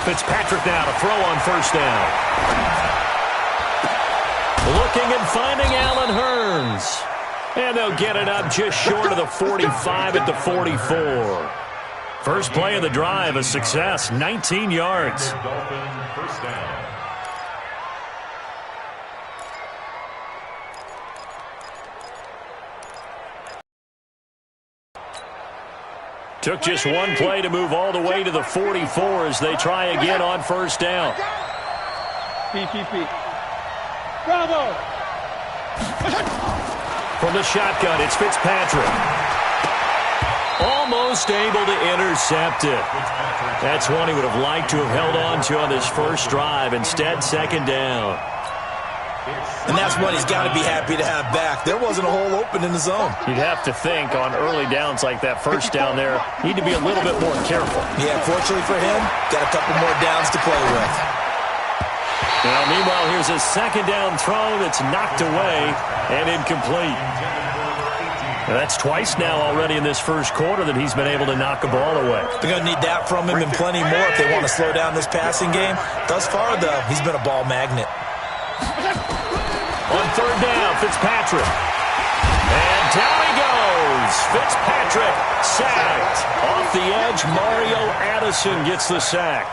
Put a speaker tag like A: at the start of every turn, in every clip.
A: Fitzpatrick now to throw on first down. Looking and finding Allen Hurns. And they'll get it up just short of the 45 at the 44. First play of the drive, a success, 19 yards. Took just one play to move all the way to the 44 as they try again on first down.
B: Bravo!
A: From the shotgun, it's Fitzpatrick. Almost able to intercept it. That's one he would have liked to have held on to on this first drive. Instead, second down.
C: And that's what he's got to be happy to have back. There wasn't a hole open in the zone.
A: You'd have to think on early downs like that first down there, need to be a little bit more careful.
C: Yeah, fortunately for him, got a couple more downs to play with.
A: Now, meanwhile, here's a second down throw that's knocked away and incomplete. Now, that's twice now already in this first quarter that he's been able to knock a ball away.
C: They're going to need that from him and plenty more if they want to slow down this passing game. Thus far, though, he's been a ball magnet.
A: On third down, Fitzpatrick. And down he goes. Fitzpatrick sacked. Off the edge, Mario Addison gets the sack.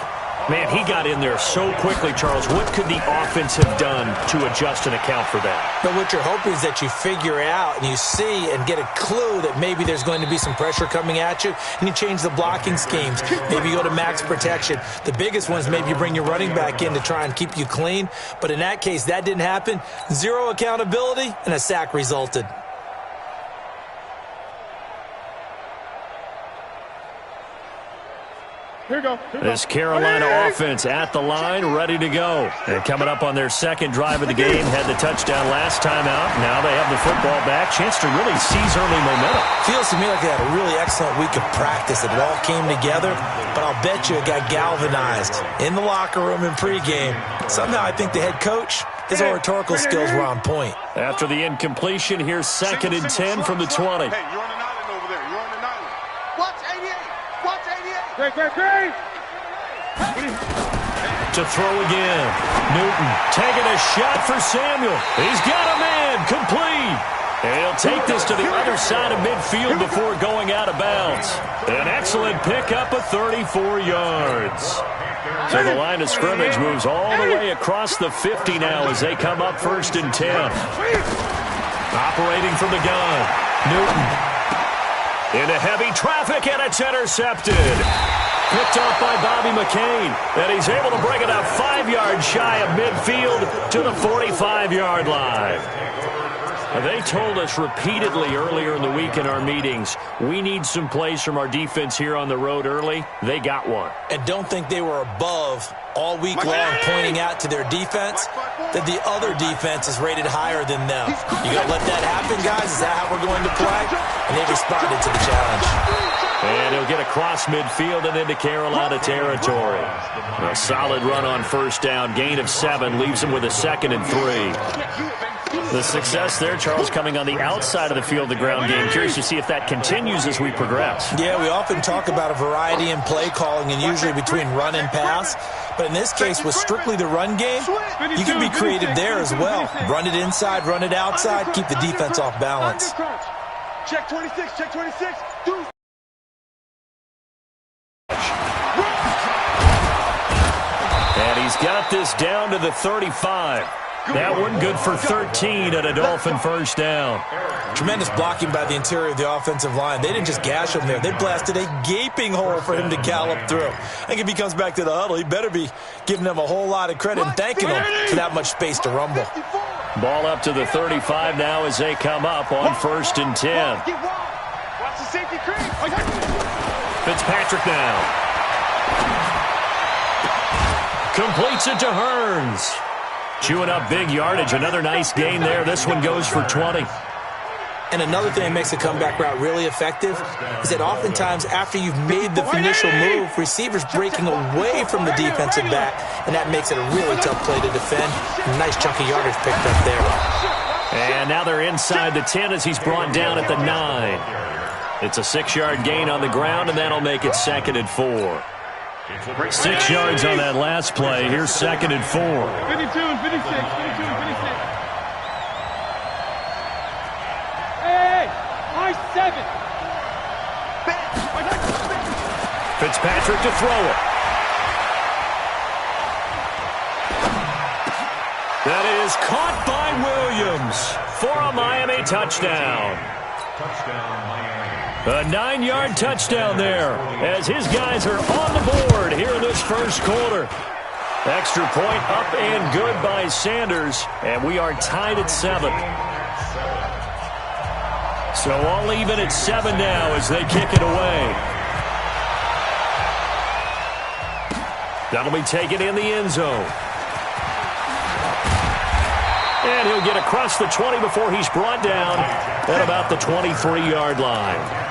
A: Man, he got in there so quickly, Charles. What could the offense have done to adjust and account for that?
C: But what you're hoping is that you figure out and you see and get a clue that maybe there's going to be some pressure coming at you, and you change the blocking schemes. Maybe you go to max protection. The biggest one is maybe you bring your running back in to try and keep you clean. But in that case, that didn't happen. Zero accountability, and a sack resulted.
B: Here we go.
A: This Carolina offense at the line, ready to go. And coming up on their second drive of the game, had the touchdown last time out. Now they have the football back. Chance to really seize early momentum.
C: Feels to me like they had a really excellent week of practice. It all came together, but I'll bet you it got galvanized in the locker room in pregame. Somehow I think the head coach, his rhetorical skills were on point.
A: After the incompletion, here's second and 10 from the 20.
D: Hey, you're on an island over there. You're on an island. Watch 88. Watch 88.
B: Great.
A: To throw again. Newton taking a shot for Samuel. He's got a man. Complete. And he'll take this to the other side of midfield before going out of bounds. An excellent pickup of 34 yards. So the line of scrimmage moves all the way across the 50 now as they come up first and 10. Operating from the gun. Newton. Into heavy traffic, and it's intercepted. Picked off by Bobby McCain, and he's able to bring it up 5 yards shy of midfield to the 45-yard line. They told us repeatedly earlier in the week in our meetings, we need some plays from our defense here on the road early. They got one.
C: And don't think they were above all week long pointing out to their defense that the other defense is rated higher than them. You got to let that happen, guys? Is that how we're going to play? And they responded to the challenge.
A: And he'll get across midfield and into Carolina territory. A solid run on first down. Gain of 7 leaves him with a second and 3. The success there, Charles, coming on the outside of the field, the ground game. Curious to see if that continues as we progress.
C: Yeah, we often talk about a variety in play calling and usually between run and pass. But in this case, with strictly the run game, you can be creative there as well. Run it inside, run it outside, keep the defense off balance.
D: Check 26, check 26.
A: And he's got this down to the 35. That one good for 13 and a Dolphin first down.
C: Tremendous blocking by the interior of the offensive line. They didn't just gash him there. They blasted a gaping hole for him to gallop through. I think if he comes back to the huddle, he better be giving them a whole lot of credit and thanking them for that much space to rumble.
A: Ball up to the 35 now as they come up on first and 10.
D: Watch the safety creep.
A: Fitzpatrick now. Completes it to Hurns. Chewing up big yardage. Another nice gain there. This one goes for 20.
C: And another thing that makes a comeback route really effective is that oftentimes after you've made the initial move, receivers breaking away from the defensive back, and that makes it a really tough play to defend. A nice chunk of yardage picked up there.
A: And now they're inside the 10 as he's brought down at the 9. It's a 6-yard gain on the ground, and that'll make it 2nd and 4. 6 yards on that last play. Here's 2nd and 4.
B: 52 and 56, 52 and 56. Hey, I-7.
A: Fitzpatrick to throw it. That is caught by Williams for a Miami touchdown. A 9-yard touchdown there as his guys are on the board here in this first quarter. Extra point up and good by Sanders, and we are tied at 7. So all even at 7 now as they kick it away. That'll be taken in the end zone. And he'll get across the 20 before he's brought down at about the 23-yard line.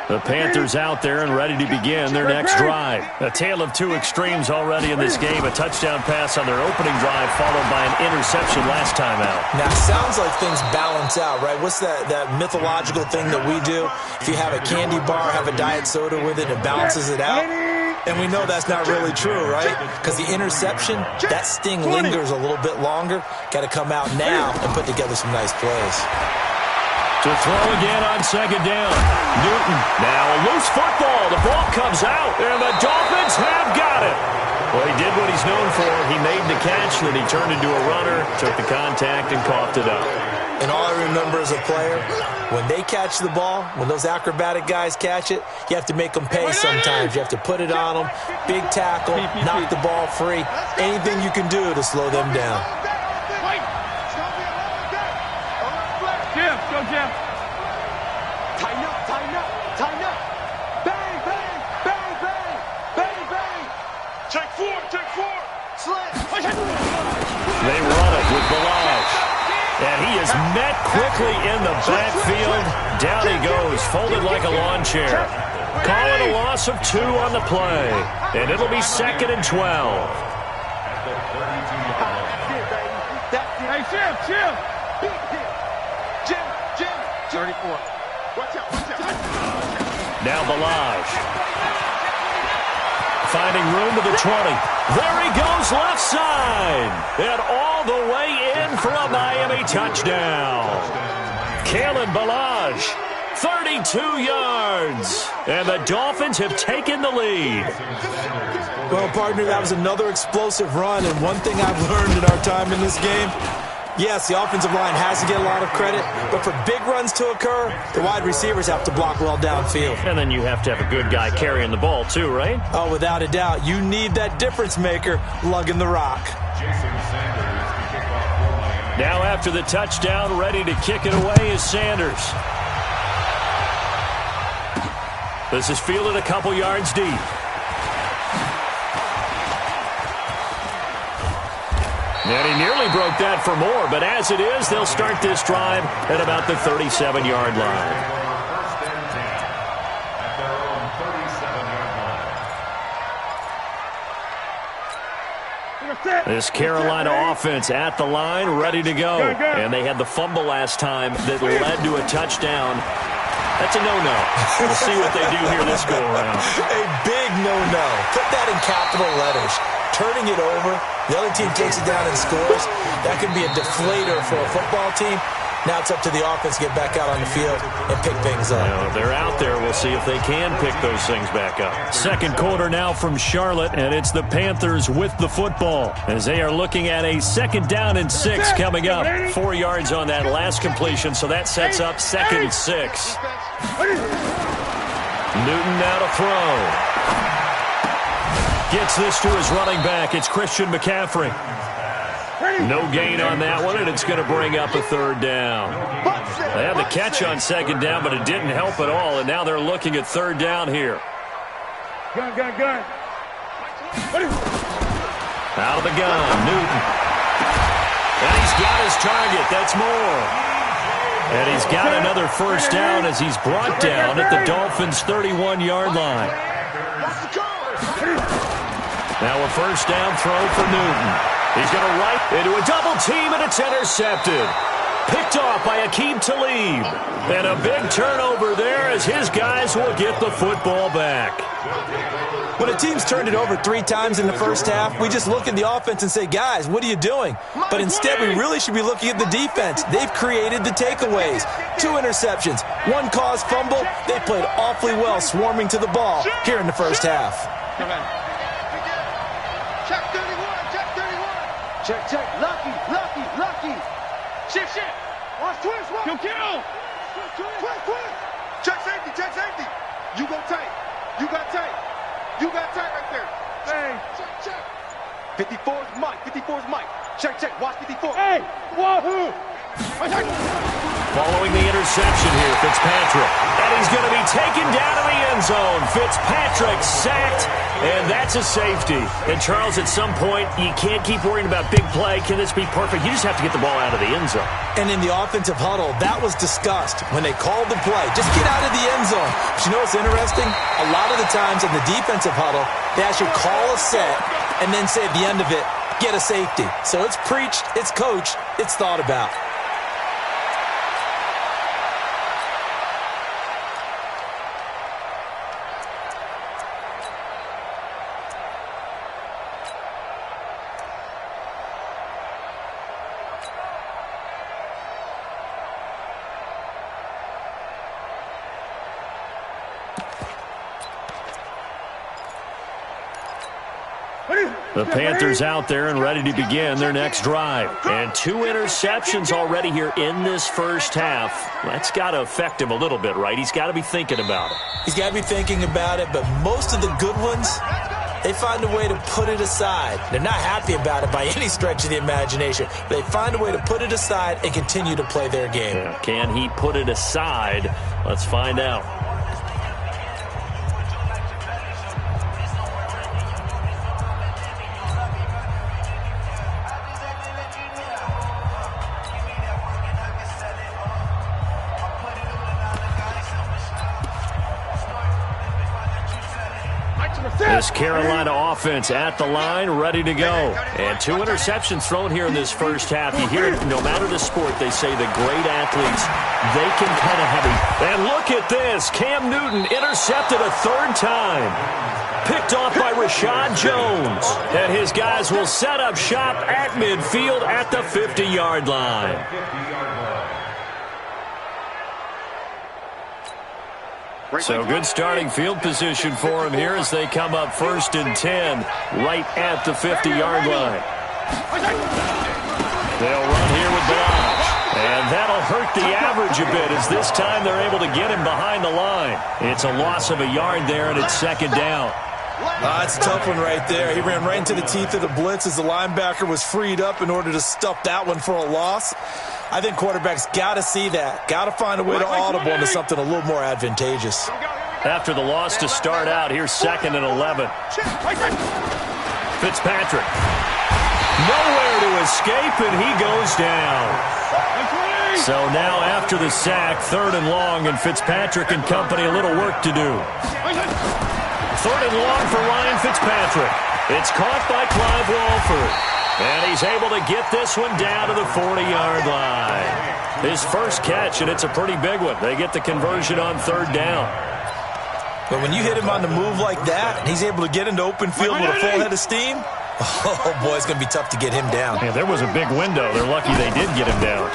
A: The Panthers out there and ready to begin their next drive. A tale of two extremes already in this game. A touchdown pass on their opening drive followed by an interception last time out.
C: Now, it sounds like things balance out, right? What's that mythological thing that we do? If you have a candy bar, have a diet soda with it, it balances it out. And we know that's not really true, right? Because the interception, that sting lingers a little bit longer. Got to come out now and put together some nice plays.
A: To throw again on 2nd down. Newton. Now a loose football. The ball comes out, and the Dolphins have got it. Well, he did what he's known for. He made the catch, then he turned into a runner, took the contact, and coughed it up.
C: And all I remember as a player, when they catch the ball, when those acrobatic guys catch it, you have to make them pay sometimes. You have to put it on them. Big tackle, knock the ball free. Anything you can do to slow them down.
B: Go, Jim.
D: Tighten up, tighten up, tighten up. Bang, bang, bang, bang, bang, bang. Take 4, take 4. Slam.
A: They run it with Balaj. And he is met quickly in the backfield. Down he goes, folded like a lawn chair. Calling a loss of 2 on the play. And it'll be 2nd and 12.
B: Hey, Jim.
D: 34. Watch out, watch out.
A: Now Balaj. Finding room to the 20. There he goes left side. And all the way in for a Miami touchdown. Kalen Balaj, 32 yards. And the Dolphins have taken the lead.
C: Well, partner, that was another explosive run. And one thing I've learned in our time in this game, yes, the offensive line has to get a lot of credit, but for big runs to occur, the wide receivers have to block well downfield.
A: And then you have to have a good guy carrying the ball too, right?
C: Oh, without a doubt. You need that difference maker lugging the rock.
A: Now after the touchdown, ready to kick it away is Sanders. This is fielded a couple yards deep. And he nearly broke that for more, but as it is, they'll start this drive at about the 37-yard line. This Carolina offense at the line, ready to go. And they had the fumble last time that led to a touchdown. That's a no-no. We'll see what they do here this go-around.
C: A big no-no. Put that in capital letters. Turning it over, the other team takes it down and scores. That can be a deflator for a football team. Now it's up to the offense to get back out on the field and pick things up.
A: Well, they're out there. We'll see if they can pick those things back up. Second quarter now from Charlotte, and it's the Panthers with the football as they are looking at a 2nd down and 6 coming up. 4 yards on that last completion, so that sets up 2nd and 6. Newton now to throw. Gets this to his running back. It's Christian McCaffrey. No gain on that one, and it's going to bring up a 3rd down. They had the catch on 2nd down, but it didn't help at all, and now they're looking at 3rd down here.
B: Gun.
A: Out of the gun, Newton. And he's got his target. That's more. And he's got another first down as he's brought down at the Dolphins' 31-yard line. Now a first down throw for Newton. He's going to right into a double team, and it's intercepted. Picked off by Aqib Talib. And a big turnover there as his guys will get the football back.
C: When a team's turned it over 3 times in the first half, we just look at the offense and say, guys, what are you doing? But instead, we really should be looking at the defense. They've created the takeaways. 2 interceptions, 1 caused fumble. They played awfully well swarming to the ball here in the first half.
D: Check 31, check 31. Check. Lucky. Shift. Watch twist.
B: Kill.
D: Twist. Check safety. You go tight. You got tight right there.
B: Hey.
D: Check. 54's Mike. Check. Watch 54.
B: Hey. Wahoo.
A: Following the interception here, Fitzpatrick. And he's going to be taken down to the end zone. Fitzpatrick sacked, and that's a safety. And, Charles, at some point, you can't keep worrying about big play. Can this be perfect? You just have to get the ball out of the end zone.
C: And in the offensive huddle, that was discussed when they called the play. Just get out of the end zone. But you know what's interesting? A lot of the times in the defensive huddle, they actually call a set and then say at the end of it, get a safety. So it's preached, it's coached, it's thought about.
A: The Panthers out there and ready to begin their next drive. And 2 interceptions already here in this first half. That's got to affect him a little bit, right? He's got to be thinking about it.
C: He's got to be thinking about it, but most of the good ones, they find a way to put it aside. They're not happy about it by any stretch of the imagination. They find a way to put it aside and continue to play their game.
A: Yeah, can he put it aside? Let's find out. This Carolina offense at the line, ready to go. And 2 interceptions thrown here in this first half. You hear it, no matter the sport, they say the great athletes, they can kind of have a... And look at this. Cam Newton intercepted a 3rd time. Picked off by Rashad Jones. And his guys will set up shop at midfield at the 50-yard line. So good starting field position for him here as they come up 1st and 10 right at the 50-yard line. They'll run here with Blanche. And that'll hurt the average a bit as this time they're able to get him behind the line. It's a loss of a yard there, and it's 2nd down.
C: That's a tough one right there. He ran right into the teeth of the blitz as the linebacker was freed up in order to stuff that one for a loss. I think quarterbacks got to see that. Got to find a way to audible into something a little more advantageous.
A: After the loss to start out, here's 2nd and 11. Fitzpatrick. Nowhere to escape, and he goes down. So now after the sack, 3rd and long, and Fitzpatrick and company a little work to do. 3rd and long for Ryan Fitzpatrick. It's caught by Clive Walford. And he's able to get this one down to the 40-yard line. His first catch, and it's a pretty big one. They get the conversion on 3rd down.
C: But when you hit him on the move like that, and he's able to get into open field with a full head of steam, oh, boy, it's going to be tough to get him down.
A: Yeah, there was a big window. They're lucky they did get him down.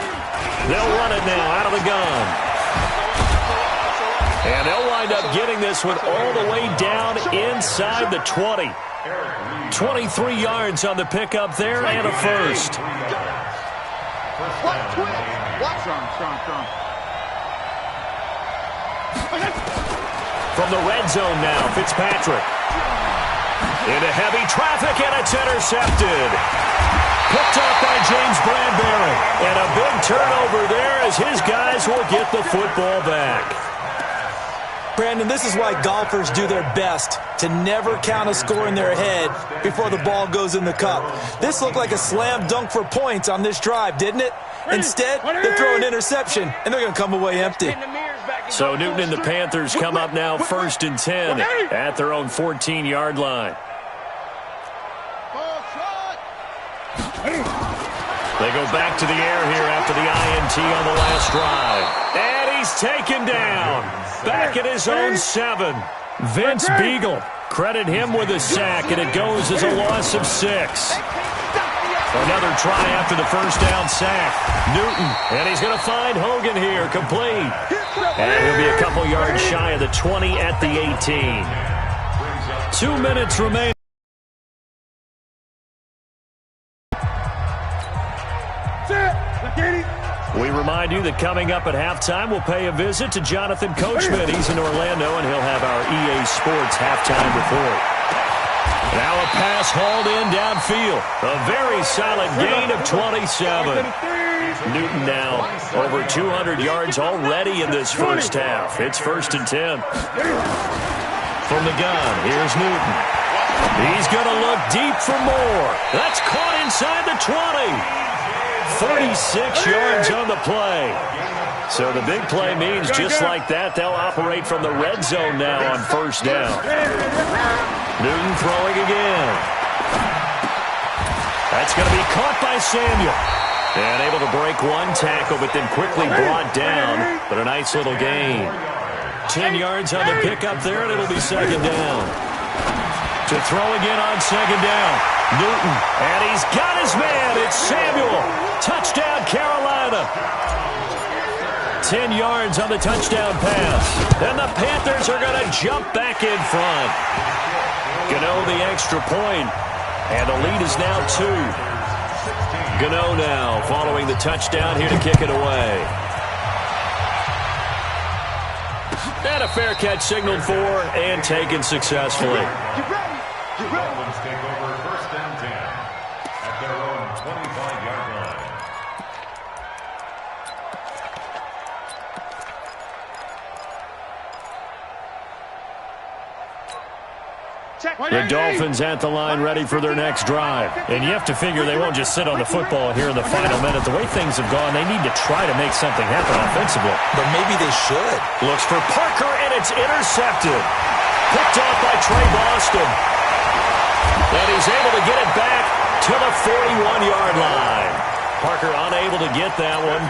A: They'll run it now out of the gun. And they'll wind up getting this one all the way down inside the 20. 23 yards on the pickup there and a first. From the red zone now, Fitzpatrick. Into heavy traffic, and it's intercepted. Picked off by James Bradbury. And a big turnover there as his guys will get the football back.
C: Brandon, this is why golfers do their best to never count a score in their head before the ball goes in the cup. This looked like a slam dunk for points on this drive, didn't it? Instead, they throw an interception, and they're going to come away empty.
A: So Newton and the Panthers come up now 1st and 10 at their own 14-yard line. They go back to the air here after the INT on the last drive. And he's taken down. Back at his own 7. Vince Beagle. Credit him with a sack, and it goes as a loss of 6. Another try after the first down sack. Newton, and he's going to find Hogan here, complete. And he'll be a couple yards shy of the 20 at the 18. 2 minutes remain. We remind you that coming up at halftime, we'll pay a visit to Jonathan Coachman. He's in Orlando, and he'll have our EA Sports halftime report. Now a pass hauled in downfield. A very solid gain of 27. Newton now over 200 yards already in this first half. It's 1st and 10. From the gun, here's Newton. He's going to look deep for more. That's caught inside the 20. 36 yards on the play. So the big play means just like that, they'll operate from the red zone now on 1st down. Newton throwing again. That's going to be caught by Samuel. And able to break one tackle, but then quickly brought down. But a nice little gain. 10 yards on the pickup there, and it'll be 2nd down. To throw again on 2nd down. Newton, and he's got his man. It's Samuel. Touchdown, Carolina. 10 yards on the touchdown pass. And the Panthers are going to jump back in front. Gano the extra point, and the lead is now 2. Gano now following the touchdown here to kick it away. And a fair catch signaled for and taken successfully.
E: Dolphins take over 1st and 10 at their own 25-yard line.
A: The Dolphins at the line ready for their next drive. And you have to figure they won't just sit on the football here in the final minute. The way things have gone, they need to try to make something happen offensively.
C: But maybe they should.
A: Looks for Parker, and it's intercepted. Picked off by Trey Boston. And he's able to get it back to the 41-yard line. Parker unable to get that one.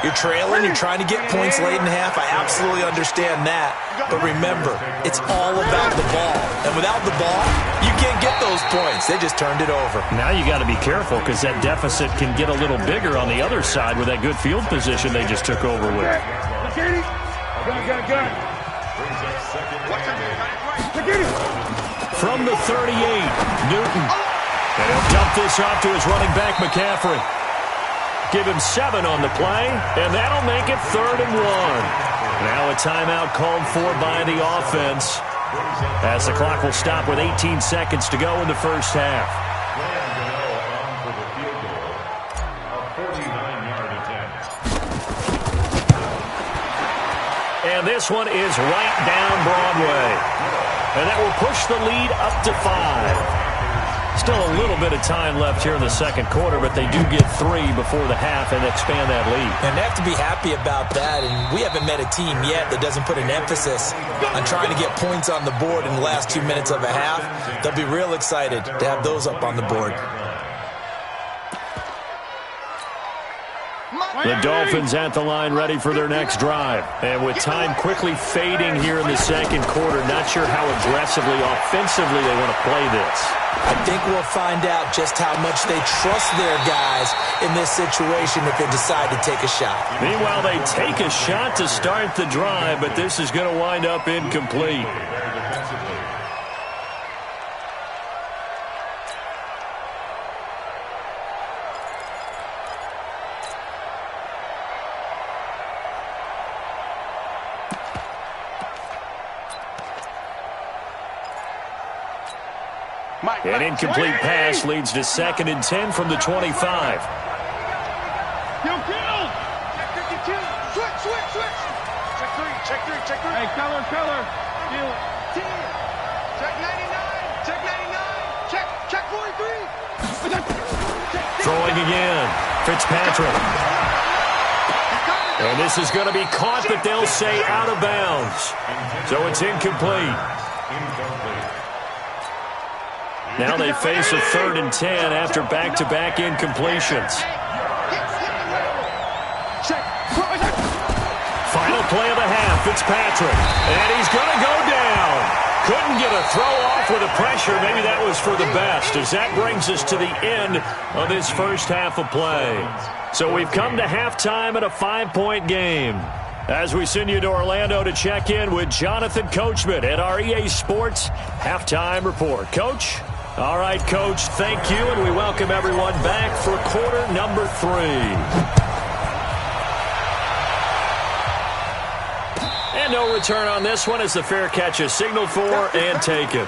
C: You're trailing, you're trying to get points late in half. I absolutely understand that. But remember, it's all about the ball. And without the ball, you can't get those points. They just turned it over.
A: Now you got to be careful because that deficit can get a little bigger on the other side with that good field position they just took over with. From the 38, Newton. And he'll dump this off to his running back, McCaffrey. Give him 7 on the play, and that'll make it 3rd and 1. Now a timeout called for by the offense as the clock will stop with 18 seconds to go in the first half.
E: For the field goal, a 49-yard attempt.
A: And this one is right down Broadway. And that will push the lead up to 5. Still a little bit of time left here in the 2nd quarter, but they do get 3 before the half and expand that lead.
C: And they have to be happy about that. And we haven't met a team yet that doesn't put an emphasis on trying to get points on the board in the last 2 minutes of a half. They'll be real excited to have those up on the board.
A: The Dolphins at the line ready for their next drive. And with time quickly fading here in the 2nd quarter, not sure how aggressively, offensively they want to play this.
C: I think we'll find out just how much they trust their guys in this situation if they decide to take a shot.
A: Meanwhile, they take a shot to start the drive, but this is going to wind up incomplete. An incomplete pass leads to 2nd and 10 from the 25.
B: Kill! Check 52. Switch. Check 3. Hey, color. Kill. Check 99. Check 99. Check 43.
A: Throwing again. Fitzpatrick. And this is going to be caught, but they'll say out of bounds. So it's incomplete. Now they face a 3rd and 10 after back-to-back incompletions. Final play of the half, Fitzpatrick. And he's going to go down. Couldn't get a throw off with the pressure. Maybe that was for the best, as that brings us to the end of this first half of play. So we've come to halftime at a 5-point game. As we send you to Orlando to check in with Jonathan Coachman at our EA Sports Halftime Report. Coach? All right, Coach, thank you, and we welcome everyone back for quarter number 3. And no return on this one as the fair catch is signaled for and taken.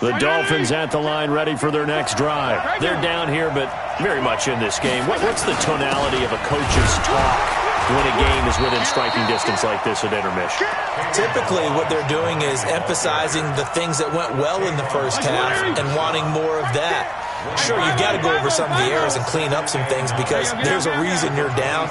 A: The Dolphins at the line ready for their next drive. They're down here, but very much in this game. What's the tonality of a coach's talk when a game is within striking distance like this at intermission?
C: Typically, what they're doing is emphasizing the things that went well in the first half and wanting more of that. Sure, you've got to go over some of the errors and clean up some things because there's a reason you're down.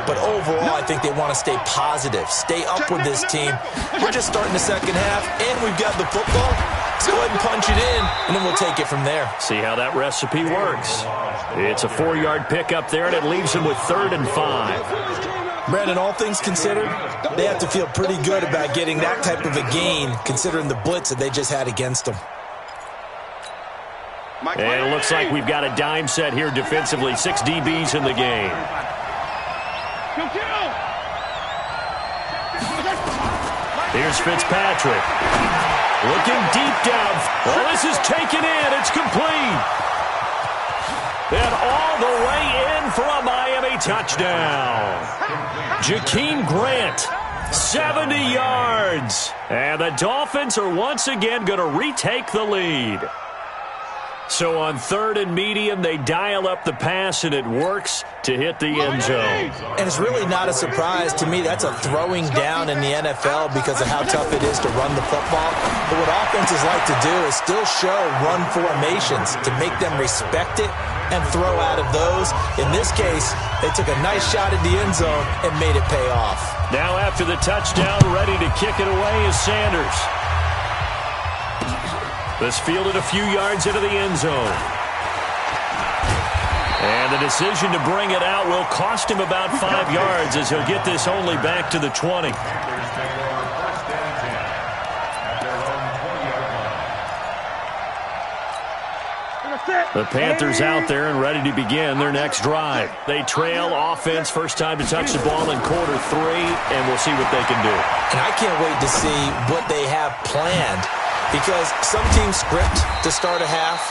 C: But overall, I think they want to stay positive, stay up with this team. We're just starting the second half, and we've got the football. Let's go ahead and punch it in, and then we'll take it from there.
A: See how that recipe works. It's a 4-yard pickup there, and it leaves them with 3rd and 5.
C: Brandon, all things considered, they have to feel pretty good about getting that type of a gain, considering the blitz that they just had against them.
A: And it looks like we've got a dime set here defensively. 6 DBs in the game. Here's Fitzpatrick. Looking deep down. Oh, this is taken in. It's complete. And all the way in for a Miami touchdown. Jakeem Grant, 70 yards. And the Dolphins are once again going to retake the lead. So on 3rd and medium, they dial up the pass, and it works to hit the end zone.
C: And it's really not a surprise to me. That's a throwing down in the NFL because of how tough it is to run the football. But what offenses like to do is still show run formations to make them respect it and throw out of those. In this case, they took a nice shot at the end zone and made it pay off.
A: Now after the touchdown, ready to kick it away is Sanders. This fielded a few yards into the end zone. And the decision to bring it out will cost him about 5 yards as he'll get this only back to the 20. The Panthers out there and ready to begin their next drive. They trail offense, first time to touch the ball in quarter 3, and we'll see what they can do.
C: And I can't wait to see what they have planned. Because some teams script to start a half.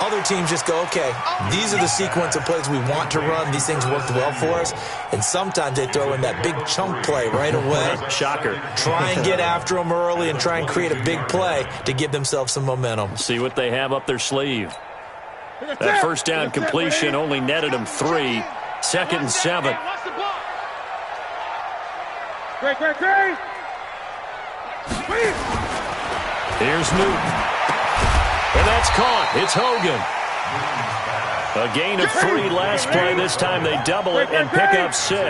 C: Other teams just go, okay, these are the sequence of plays we want to run. These things worked well for us. And sometimes they throw in that big chunk play right away.
A: Shocker.
C: Try and get after them early and try and create a big play to give themselves some momentum.
A: See what they have up their sleeve. That first down completion only netted them 3. 2nd and 7.
B: Great.
A: Here's Newton. And that's caught. It's Hogan. A gain of 3 last play. This time they double it and pick up 6.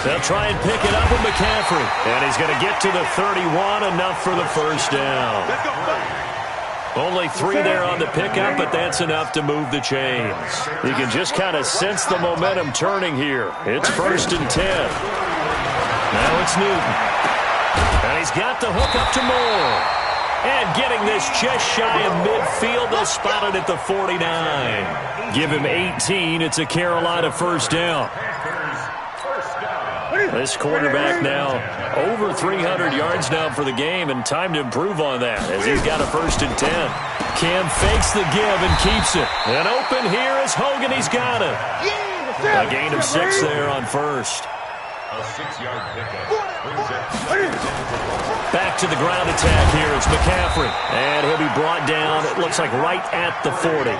A: They'll try and pick it up with McCaffrey. And he's going to get to the 31, enough for the first down. Only 3 there on the pickup, but that's enough to move the chains. You can just kind of sense the momentum turning here. It's 1st and 10. Now it's Newton. And he's got the hook up to Moore. And getting this just shy of midfield, they'll spot it at the 49. Give him 18. It's a Carolina first down. This quarterback now over 300 yards now for the game, and time to improve on that as he's got a 1st and 10. Cam fakes the give and keeps it. And open here is Hogan. He's got it. A gain of 6 there on 1st.
E: A 6-yard pickup brings up 2nd and 10.
A: Back to the ground attack here. It's McCaffrey. And he'll be brought down, it looks like, right at the 40.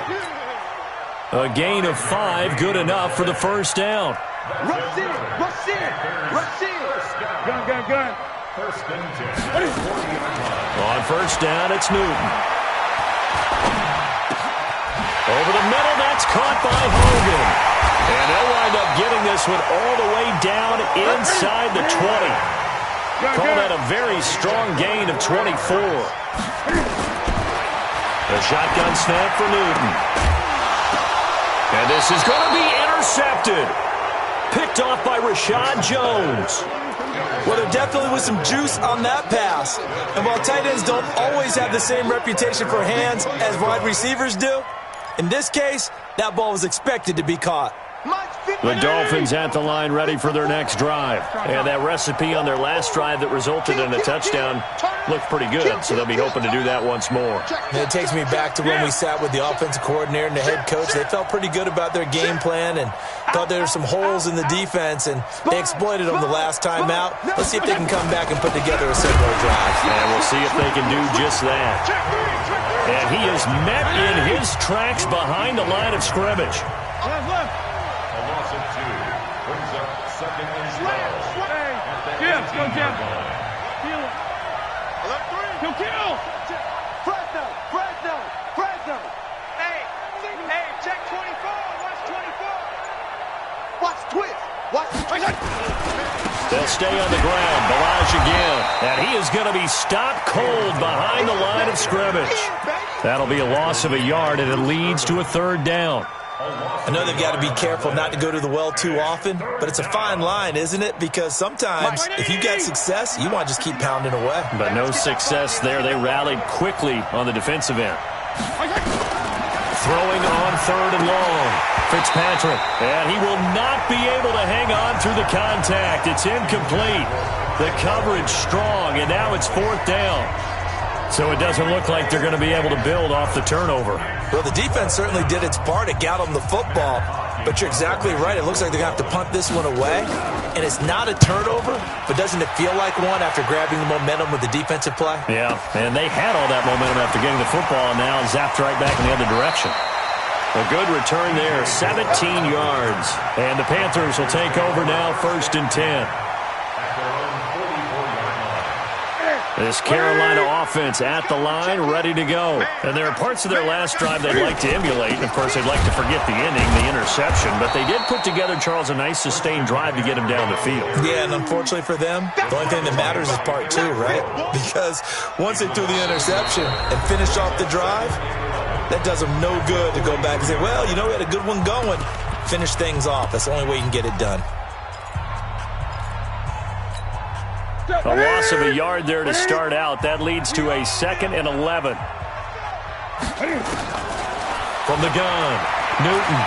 A: A gain of 5, good enough for the first down.
D: Rush in, rush in, rush in.
B: Gun.
E: 1st and 10. 40-yard line.
A: On first down, it's Newton. Over the middle, that's caught by Hogan. And they'll wind up getting this one all the way down inside the 20. Call that a very strong gain of 24. The shotgun snap for Newton. And this is going to be intercepted. Picked off by Rashad Jones.
C: Well, there definitely was some juice on that pass. And while tight ends don't always have the same reputation for hands as wide receivers do, in this case, that ball was expected to be caught.
A: The Dolphins at the line ready for their next drive. And that recipe on their last drive that resulted in a touchdown looked pretty good, so they'll be hoping to do that once more.
C: And it takes me back to when we sat with the offensive coordinator and the head coach. They felt pretty good about their game plan and thought there were some holes in the defense, and they exploited them the last time out. Let's see if they can come back and put together a similar drive.
A: And we'll see if they can do just that. And he is met in his tracks behind the line of scrimmage.
E: A loss of 2 brings up 2nd and 12. At the 18-yard line.
B: Kill.
D: Fresno. Hey, check 24. Watch 24. Watch twist.
A: They'll stay on the ground. Balaj again. And he is going to be stopped cold behind the line of scrimmage. That'll be a loss of a yard, and it leads to a 3rd down.
C: I know they've got to be careful not to go to the well too often, but it's a fine line, isn't it? Because sometimes if you get success, you want to just keep pounding away.
A: But no success there. They rallied quickly on the defensive end. Throwing on 3rd and long. Fitzpatrick. And he will not be able to hang on through the contact. It's incomplete. The coverage strong, and now it's 4th down. So it doesn't look like they're going to be able to build off the turnover.
C: Well, the defense certainly did its part to get them the football. But you're exactly right. It looks like they're going to have to punt this one away. And it's not a turnover, but doesn't it feel like one after grabbing the momentum with the defensive play?
A: Yeah, and they had all that momentum after getting the football, and now zapped right back in the other direction. A good return there, 17 yards. And the Panthers will take over now, 1st and 10. This Carolina offense at the line, ready to go. And there are parts of their last drive they'd like to emulate. And, of course, they'd like to forget the ending, the interception. But they did put together, Charles, a nice sustained drive to get him down the field.
C: Yeah, and unfortunately for them, the only thing that matters is part 2, right? Because once they threw the interception and finished off the drive, that does them no good to go back and say, well, you know, we had a good one going. Finish things off. That's the only way you can get it done.
A: A loss of a yard there to start out. That leads to a 2nd and 11. From the gun, Newton.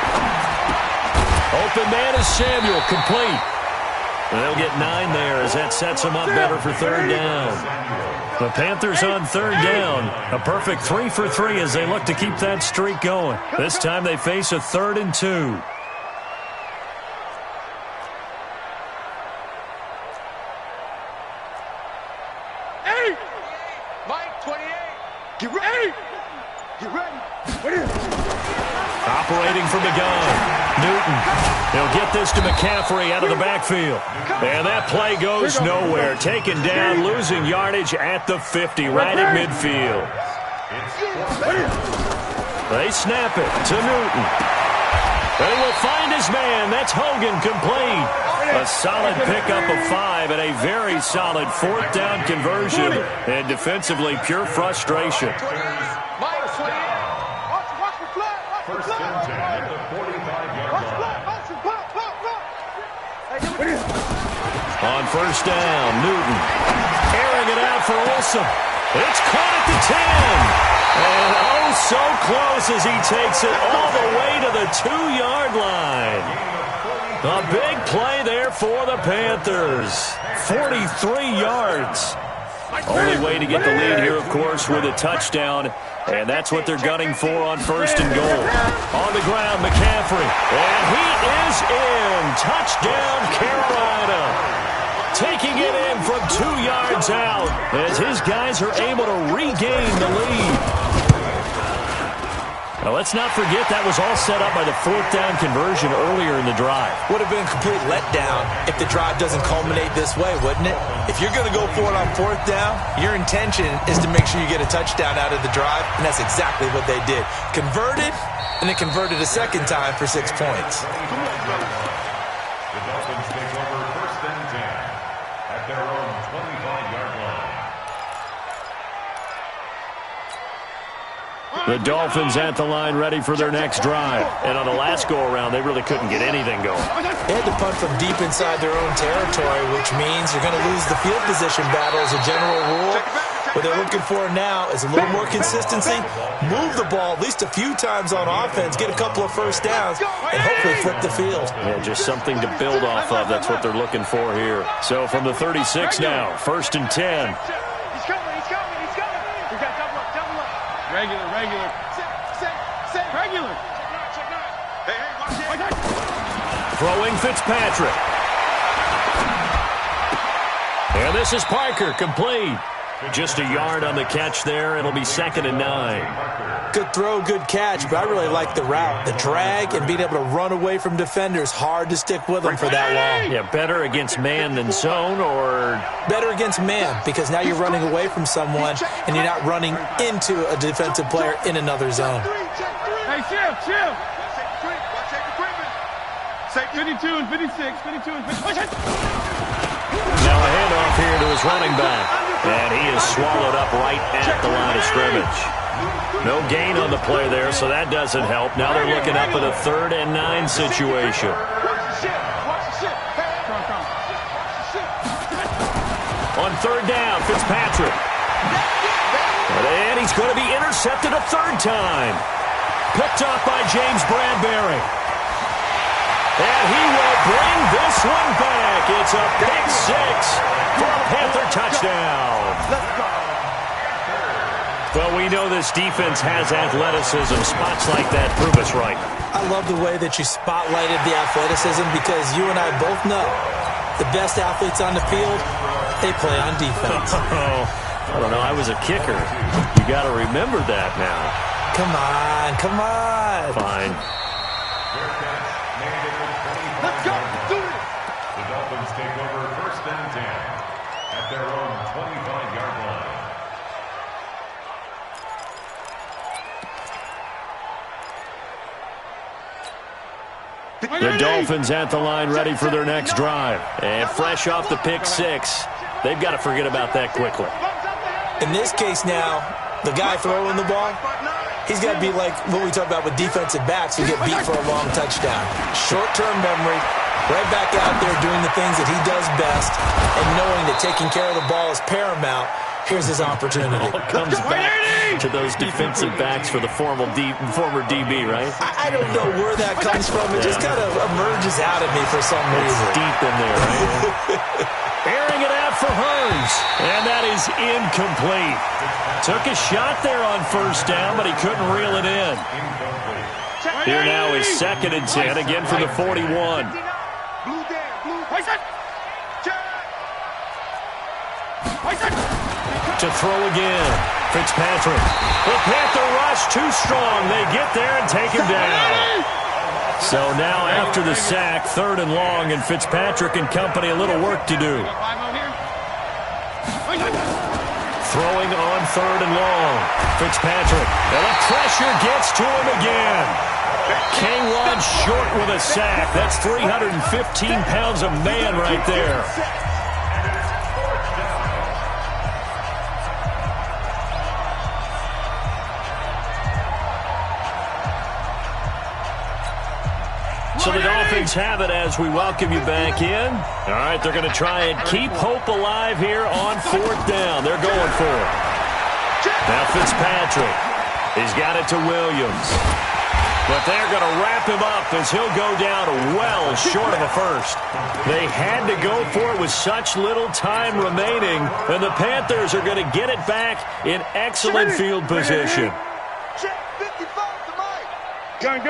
A: Open man is Samuel, complete. And they'll get 9 there as that sets them up better for 3rd down. The Panthers on 3rd down. A perfect 3 for 3 as they look to keep that streak going. This time they face a 3rd and 2. Operating from the gun, Newton. He'll get this to McCaffrey out of the backfield. And that play goes nowhere. Taken down, losing yardage at the 50, right at midfield. They snap it to Newton. They will find his man. That's Hogan, complete. A solid pickup of 5 and a very solid 4th down conversion. And defensively, pure frustration. On 1st down, Newton airing it out for Olsen. It's caught at the 10. And oh, so close as he takes it all the way to the 2-yard line. A big play there for the Panthers. 43 yards. Only way to get the lead here, of of course, with a touchdown. And that's what they're gunning for on 1st and goal. On the ground, McCaffrey. And he is in. Touchdown, Carolina. Taking it in from 2 yards out as his guys are able to regain the lead. Now, let's not forget that was all set up by the 4th down conversion earlier in the drive.
C: Would have been a complete letdown if the drive doesn't culminate this way, wouldn't it? If you're going to go for it on 4th down, your intention is to make sure you get a touchdown out of the drive, and that's exactly what they did. Converted, and then converted a second time for 6 points.
E: The Dolphins take over 1st and 10 at their own 25-yard line.
A: The Dolphins at the line ready for their next drive. And on the last go-around, they really couldn't get anything going.
C: They had to punt from deep inside their own territory, which means you're going to lose the field position battle as a general rule. What they're looking for now is a little more consistency, move the ball at least a few times on offense, get a couple of 1st downs, and hopefully flip the field.
A: Yeah, just something to build off of. That's what they're looking for here. So from the 36 now, 1st and 10.
B: He's coming. We got double up. Regular. Regular.
D: Hey, watch it.
A: Throwing Fitzpatrick. And this is Parker, complete. Just a yard on the catch there. It'll be 2nd and 9.
C: Good throw, good catch, but I really like the route. The drag and being able to run away from defenders, hard to stick with them for that long.
A: Yeah, better against man than zone, or
C: better against man, because now you're running away from someone and you're not running into a defensive player in another zone.
B: Hey, chill.
D: Watch take equipment.
B: 52 and 56.
A: now a handoff here to his running back. And he is swallowed up right at the line of scrimmage. No gain on the play there, so that doesn't help. Now they're looking up at a 3rd and 9 situation. On 3rd down, Fitzpatrick. And he's going to be intercepted a 3rd time. Picked up by James Bradbury. And he will bring this one back. It's a pick 6 for a Panther touchdown. Well, we know this defense has athleticism. Spots like that prove us right.
C: I love the way that you spotlighted the athleticism, because you and I both know the best athletes on the field, they play on defense.
A: I don't know. I was a kicker. You got to remember that now.
C: Come on.
A: Fine.
D: Let's go. Do it.
E: The Dolphins take over 1st and 10 at their own 25-yard line.
A: The Dolphins at the line ready for their next drive. And fresh off the pick 6, they've got to forget about that quickly.
C: In this case now, the guy throwing the ball, he's got to be like what we talk about with defensive backs who get beat for a long touchdown. Short-term memory, right back out there doing the things that he does best, and knowing that taking care of the ball is paramount. Here's his opportunity.
A: All comes back to those defensive backs for the former DB, right?
C: I don't know where that comes from. It just kind of emerges out of me for some reason.
A: It's deep in there, right? Airing it out for Hurns, and that is incomplete. Took a shot there on 1st down, but he couldn't reel it in. Here now is 2nd and 10, again from the 41. To throw again, Fitzpatrick. The Panther rush too strong. They get there and take him down. So now after the sack, 3rd and long, and Fitzpatrick and company a little work to do. Throwing on 3rd and long. Fitzpatrick. And the pressure gets to him again. K-1 short with a sack. That's 315 pounds of man right there. So the Dolphins have it as we welcome you back in. All right, they're going to try and keep hope alive here on 4th down. They're going for it. Now Fitzpatrick. He's got it to Williams. But they're going to wrap him up as he'll go down well short of a first. They had to go for it with such little time remaining, and the Panthers are going to get it back in excellent field position.
B: Gun.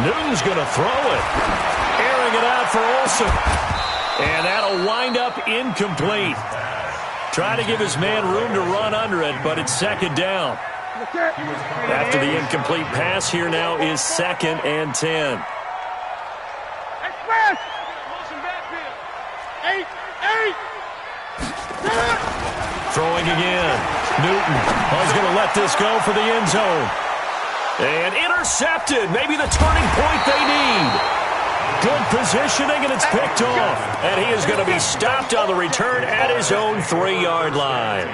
A: Newton's going to throw it. Airing it out for Olsen. And that'll wind up incomplete. Trying to give his man room to run under it, but it's second down. After the incomplete pass, here now is 2nd and 10.
B: Express! Eight!
A: Throwing again. Newton is going to let this go for the end zone. And intercepted. Maybe the turning point they need. Good positioning, and it's picked off. And he is going to be stopped on the return at his own 3-yard line.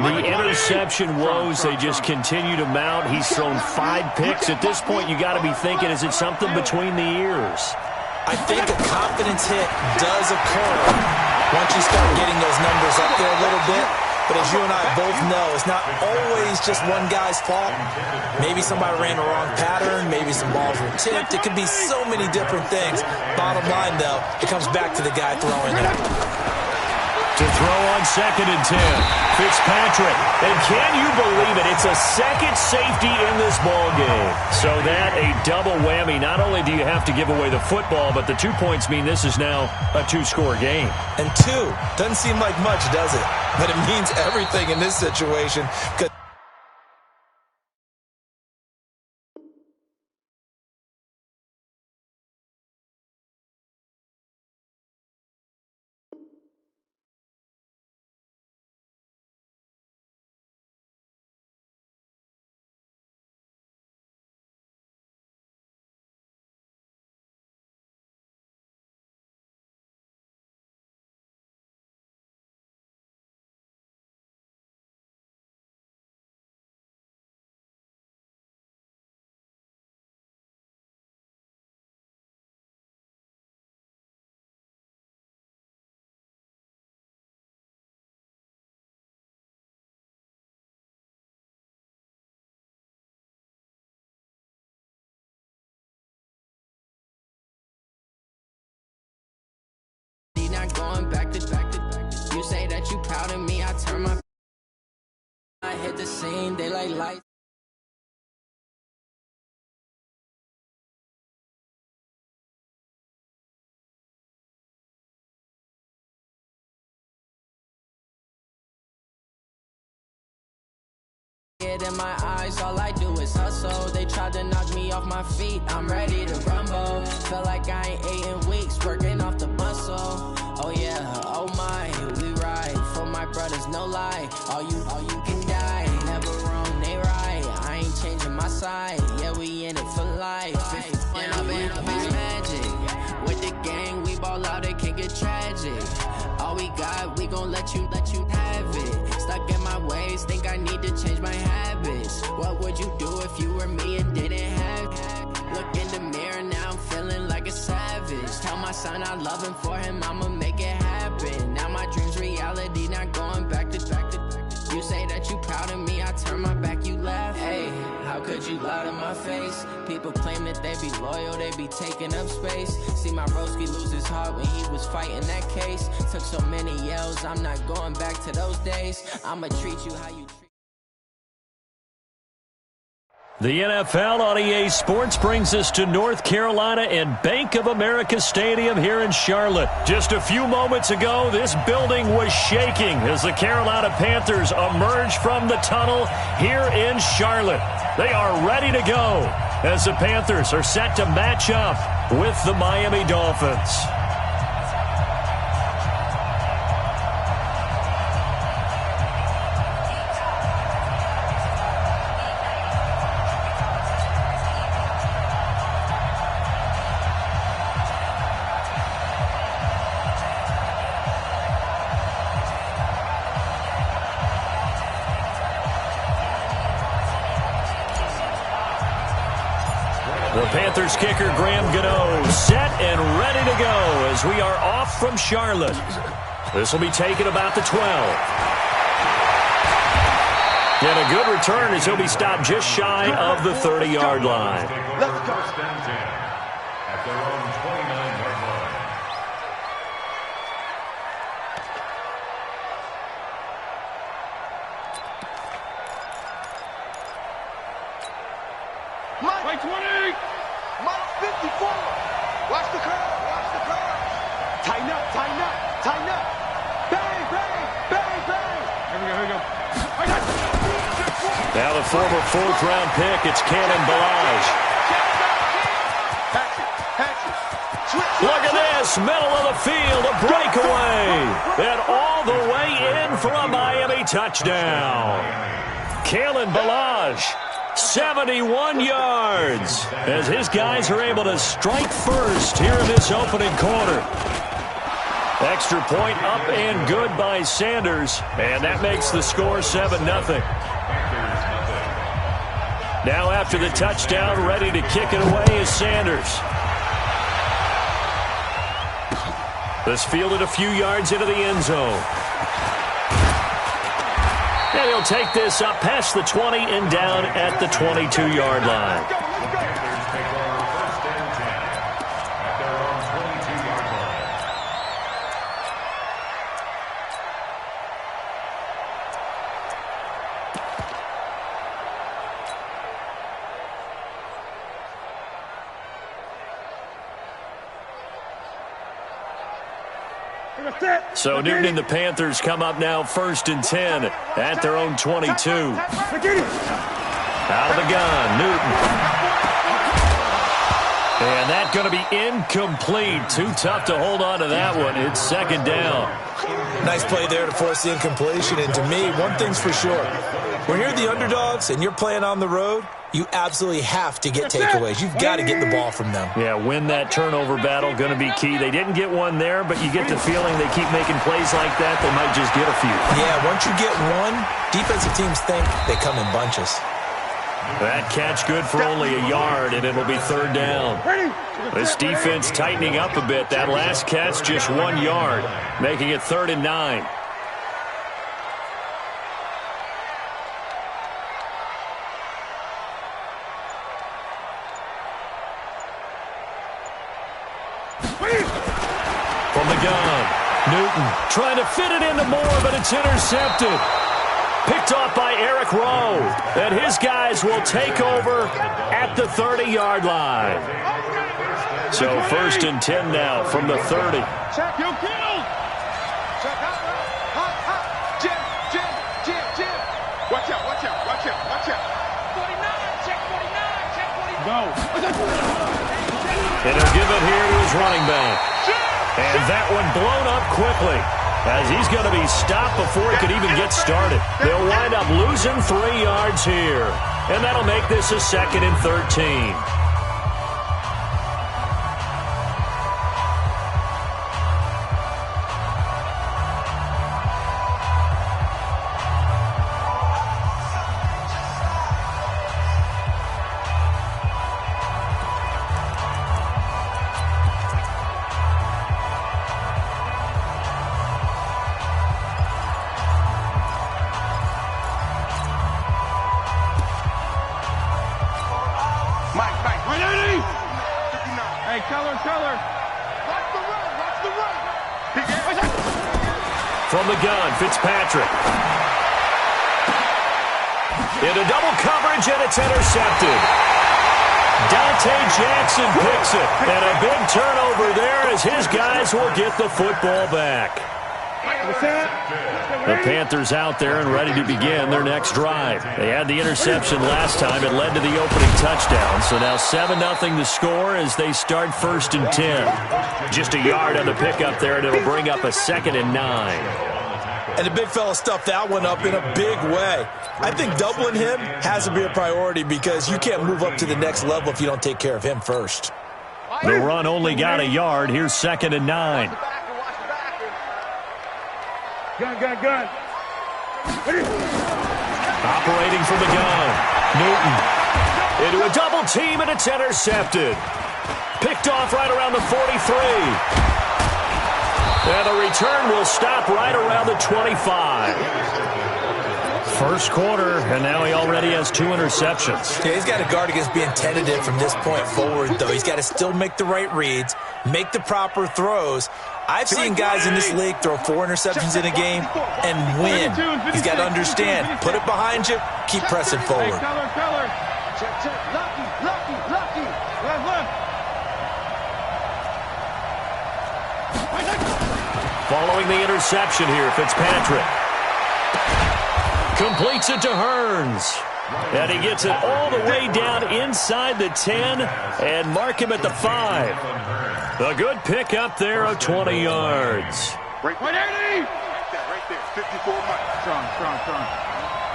A: The interception woes, they just continue to mount. He's thrown 5 picks. At this point, you got to be thinking, is it something between the ears?
C: I think a confidence hit does occur once you start getting those numbers up there a little bit. But as you and I both know, it's not always just one guy's fault. Maybe somebody ran the wrong pattern. Maybe some balls were tipped. It could be so many different things. Bottom line, though, it comes back to the guy throwing it.
A: To throw on 2nd and 10. Fitzpatrick. And can you believe it? It's a second safety in this ball game. So that a double whammy. Not only do you have to give away the football, but the 2 points mean this is now a 2-score game.
C: And 2 doesn't seem like much, does it? But it means everything in this situation.
F: Going back to you say that you proud of me. I turn my I hit the scene, they like lights. In my eyes, all I do is hustle. They tried to knock me off my feet, I'm ready to rumble. Feel like I ain't ate in weeks, working off the muscle. Oh yeah, oh my, we ride for my brothers, no lie. All you can die, never wrong, they right. I ain't changing my side, yeah, we in it for life. And I've been magic with the gang, we ball out, it can get tragic. All we got, we gon' let you have it. Stuck in my ways, think I need to change my habits. What would you do if you were me and didn't have it? Look in the mirror, now I'm feeling like a savage. Tell my son I love him, for him I'ma make it happen. Now my dream's reality, not going back to you say that you proud of me, I turn my back, you laugh. Hey, how could you lie to my face? People claim that they be loyal, they be taking up space. See my broski lose his heart when he was fighting that case. Took so many yells, I'm not going back to those days. I'ma treat you how you treat.
A: The NFL on EA Sports brings us to North Carolina and Bank of America Stadium here in Charlotte. Just a few moments ago, this building was shaking as the Carolina Panthers emerged from the tunnel here in Charlotte. They are ready to go as the Panthers are set to match up with the Miami Dolphins. The Panthers kicker, Graham Gano, set and ready to go as we are off from Charlotte. This will be taken about the 12. And a good return as he'll be stopped just shy of the 30-yard line.
E: Let's go. First and 10 at their own 29-yard line.
B: Mike 20!
D: Mike 54! Watch the curve! Watch the curve! Tighten up! Tighten up! Tighten up! Bang! Bang! Bang! Bang!
B: Here we go.
A: Now the former fourth-round pick, it's Cannon Balaj. Look at this, middle of the field, a breakaway. And all the way in for a Miami touchdown. Cannon Balaj, 71 yards, as his guys are able to strike first here in this opening quarter. Extra point up and good by Sanders, and that makes the score 7-0. Now after the touchdown, ready to kick it away is Sanders. This fielded a few yards into the end zone. And he'll take this up past the 20 and down at the 22-yard line. So Newton and the Panthers come up now 1st and 10 at their own 22. Out of the gun, Newton. And that's going to be incomplete. Too tough to hold on to that one. It's second down.
C: Nice play there to force the incompletion. And to me, one thing's for sure. When you're the underdogs and you're playing on the road, you absolutely have to get takeaways. You've got to get the ball from them.
A: Yeah, win that turnover battle, going to be key. They didn't get one there, but you get the feeling they keep making plays like that, they might just get a few.
C: Yeah, once you get one, defensive teams think they come in bunches.
A: That catch good for only a yard, and it'll be third down. This defense tightening up a bit. That last catch just 1 yard, making it 3rd and 9. From the gun, Newton trying to fit it into Moore, but it's intercepted. Picked off by Eric Rowe. And his guys will take over at the 30-yard line. So 1st and 10 now from the 30.
B: Check, you killed!
D: Check out! Jim! Jim! Watch out! Watch out! Watch out! Watch out!
B: 49! Check 49! Check 49! Go!
A: And he'll give it here to his running back. And that one blown up quickly, as he's going to be stopped before he could even get started. They'll wind up losing 3 yards here. And that'll make this a 2nd and 13.
B: Hey, color.
D: Watch the run!
A: From the gun, Fitzpatrick. Into double coverage, and it's intercepted. Dante Jackson picks it. And a big turnover there as his guys will get the football back. The Panthers out there and ready to begin their next drive. They had the interception last time. It led to the opening touchdown. So now 7-0 the score as they start 1st and 10. Just a yard on the pickup there, and it'll bring up a 2nd and 9.
C: And the big fella stuffed that one up in a big way. I think doubling him has to be a priority because you can't move up to the next level if you don't take care of him first.
A: The run only got a yard. Here's 2nd and 9.
B: Gun.
A: Operating from the gun. Newton into a double team, and it's intercepted. Picked off right around the 43. And the return will stop right around the 25. First quarter, and now he already has 2 interceptions.
C: Yeah, he's got to guard against being tentative from this point forward, though. He's got to still make the right reads, make the proper throws. I've seen guys in this league throw 4 interceptions in a game and win. He's got to understand, put it behind you, keep pressing forward.
D: Check, check. Lucky. Left.
A: Following the interception here, Fitzpatrick completes it to Hearns. And he gets it all the way down inside the 10 and mark him at the 5. A good pick up there of 20 yards.
B: Right there.
D: 54 Mike.
B: Strong.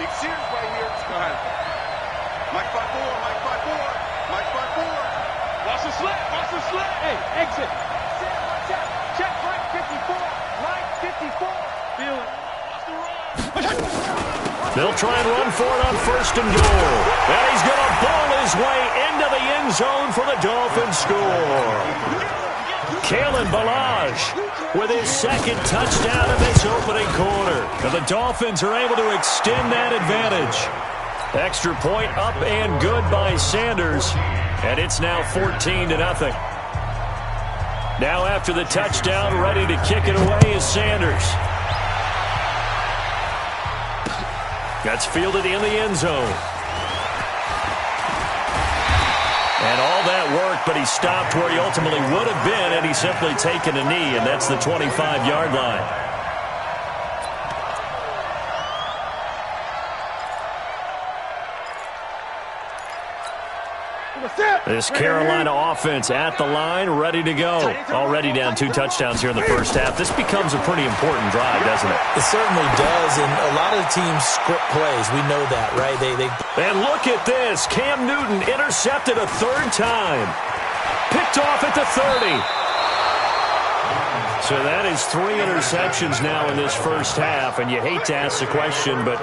D: Big Sears right here.
B: Go ahead.
D: Mike 5-4.
B: Watch the slit. Hey, exit.
D: Check right 54. Right 54.
B: Feel it.
A: They'll try and run for it on 1st and goal. And he's going to ball his way into the end zone for the Dolphins score. Kalen Ballage with his 2nd touchdown of this opening quarter. And the Dolphins are able to extend that advantage. Extra point up and good by Sanders. And it's now 14-0. Now after the touchdown, ready to kick it away is Sanders. That's fielded in the end zone. And all that work, but he stopped where he ultimately would have been, and he's simply taken a knee, and that's the 25-yard line. This Carolina offense at the line, ready to go. Already down 2 touchdowns here in the first half. This becomes a pretty important drive, doesn't it?
C: It certainly does, and a lot of the teams script plays. We know that, right?
A: And look at this. Cam Newton intercepted a 3rd time. Picked off at the 30. So that is 3 interceptions now in this first half, and you hate to ask the question, but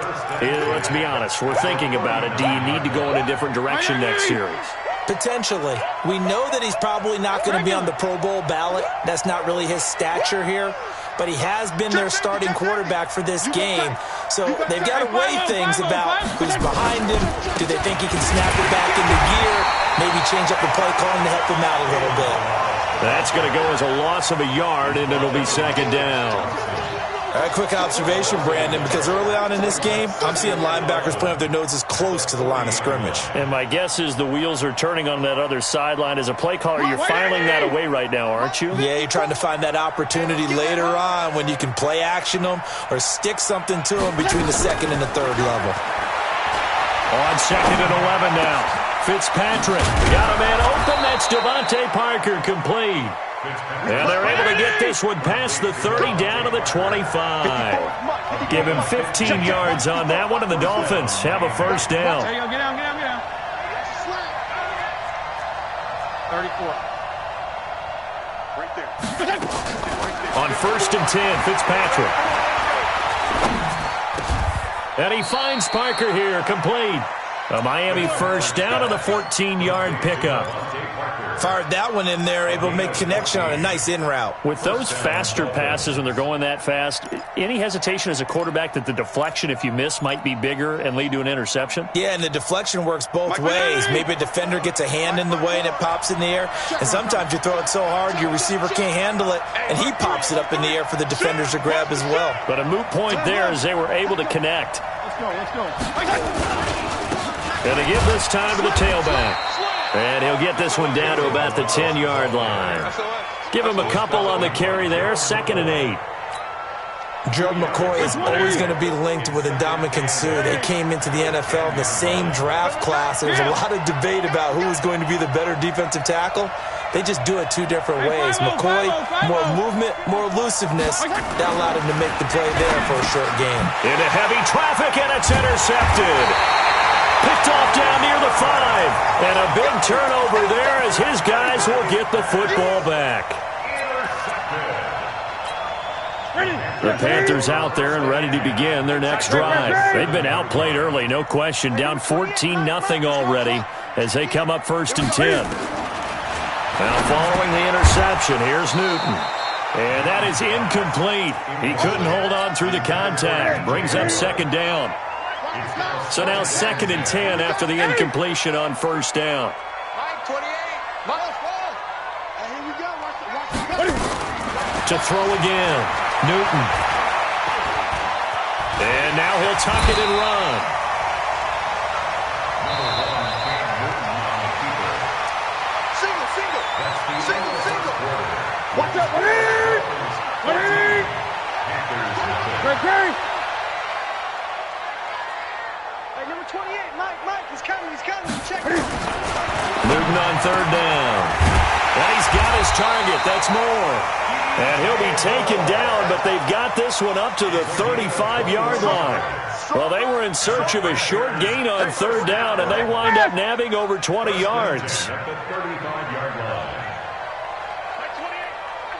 A: let's be honest. We're thinking about it. Do you need to go in a different direction next series?
C: Potentially. We know that he's probably not going to be on the Pro Bowl ballot. That's not really his stature here. But he has been their starting quarterback for this game. So they've got to weigh things about who's behind him. Do they think he can snap it back into gear? Maybe change up the play calling to help him out a little bit.
A: That's going to go as a loss of a yard, and it'll be 2nd down.
C: All right, quick observation, Brandon, because early on in this game, I'm seeing linebackers playing with their noses close to the line of scrimmage.
A: And my guess is the wheels are turning on that other sideline. As a play caller, you're filing that away right now, aren't you?
C: Yeah, you're trying to find that opportunity later on when you can play action them or stick something to them between the 2nd and the 3rd level.
A: On 2nd and 11 now. Fitzpatrick got a man open. That's Devontae Parker, complete. And they're able to get this one past the 30 down to the 25. Give him 15 yards on that one, and the Dolphins have a 1st down.
B: There you go. Get down. 34.
D: Right there.
A: On 1st and 10, Fitzpatrick. And he finds Parker here, complete. A Miami 1st down to the 14-yard pickup.
C: Fired that one in there, able to make connection on a nice in route.
A: With those faster passes when they're going that fast, any hesitation as a quarterback that the deflection, if you miss, might be bigger and lead to an interception?
C: Yeah, and the deflection works both ways. Maybe a defender gets a hand in the way and it pops in the air. And sometimes you throw it so hard your receiver can't handle it, and he pops it up in the air for the defenders to grab as well.
A: But a moot point there as they were able to connect.
B: Let's go.
A: And they give this time to the tailback. And he'll get this one down to about the 10-yard line. Give him a couple on the carry there. 2nd and 8.
C: Gerald McCoy is always going to be linked with Ndamukong Suh. They came into the NFL in the same draft class. There was a lot of debate about who was going to be the better defensive tackle. They just do it 2 different ways. McCoy, more movement, more elusiveness. That allowed him to make the play there for a short game.
A: Into heavy traffic, and it's intercepted. Picked off down near the 5. And a big turnover there as his guys will get the football back. The Panthers out there and ready to begin their next drive. They've been outplayed early, no question. Down 14-0 already as they come up 1st and 10. Now following the interception, here's Newton. And that is incomplete. He couldn't hold on through the contact. Brings up 2nd down. So now 2nd and 10 after the incompletion on first down.
D: Mike, 28. Miles, ball. Here we go. Watch it.
A: To throw again, Newton. And now he'll tuck it and run.
D: Single. Watch out. Ready. Hey, number 28, Mike, he's coming. Check it.
A: Newton on 3rd down. And he's got his target. That's more. And he'll be taken down, but they've got this one up to the 35-yard line. Well, they were in search of a short gain on 3rd down, and they wind up nabbing over 20 yards.
E: At the 35-yard line.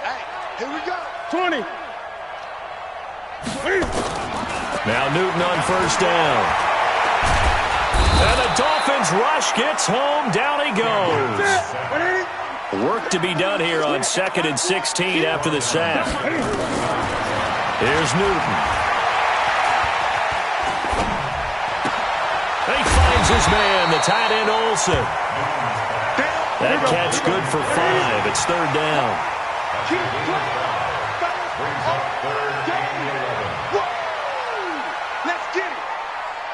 D: Hey, here we go.
B: 20.
A: Now Newton on 1st down. And the Dolphins rush gets home. Down he goes. Work to be done here on 2nd and 16 after the sack. Here's Newton. And he finds his man, the tight end Olsen. That catch good for 5. It's 3rd down.
E: Brings up 3rd and 11.
D: Let's get it.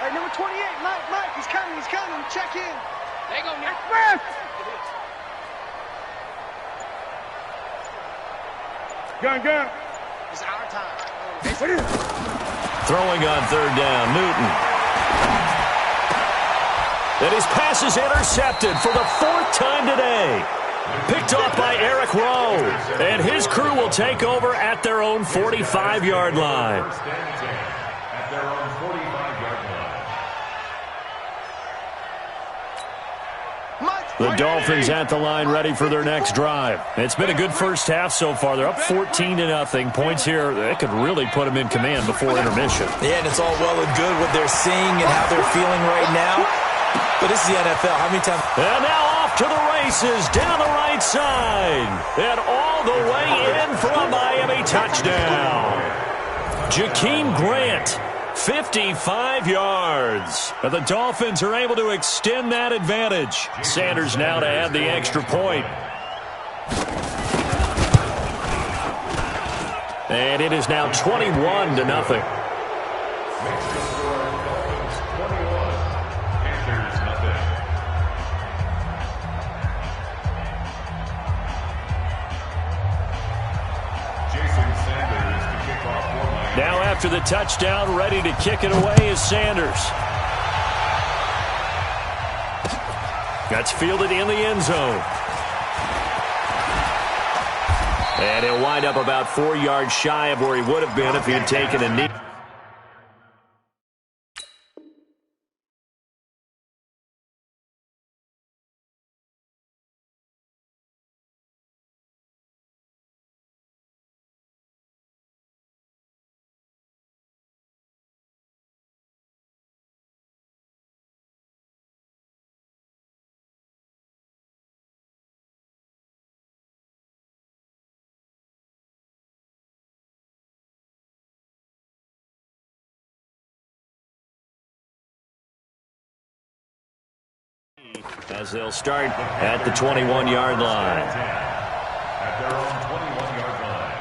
D: Hey, number 28, Mike, he's coming. Check in. There you go, Nick.
B: Gun.
D: It's our time.
A: Throwing on 3rd down, Newton. And his pass is intercepted for the 4th time today. Picked off by Eric Rowe. And his crew will take over at their own 45-yard line.
E: 1st and 10 at their own 45-yard line.
A: The Dolphins at the line ready for their next drive. It's been a good first half so far. They're up 14-0. Points here, that could really put them in command before intermission.
C: Yeah, and it's all well and good what they're seeing and how they're feeling right now. But this is the NFL. How many times?
A: And now off to the races down the right side. And all the way in for a Miami touchdown. Jakeem Grant, 55 yards. And the Dolphins are able to extend that advantage. Sanders now to add the extra point. And it is now 21-0. Now after the touchdown, ready to kick it away is Sanders. That's fielded in the end zone. And he'll wind up about 4 yards shy of where he would have been if he had taken a knee. As they'll start at the 21-yard line.
E: At their own 21-yard line.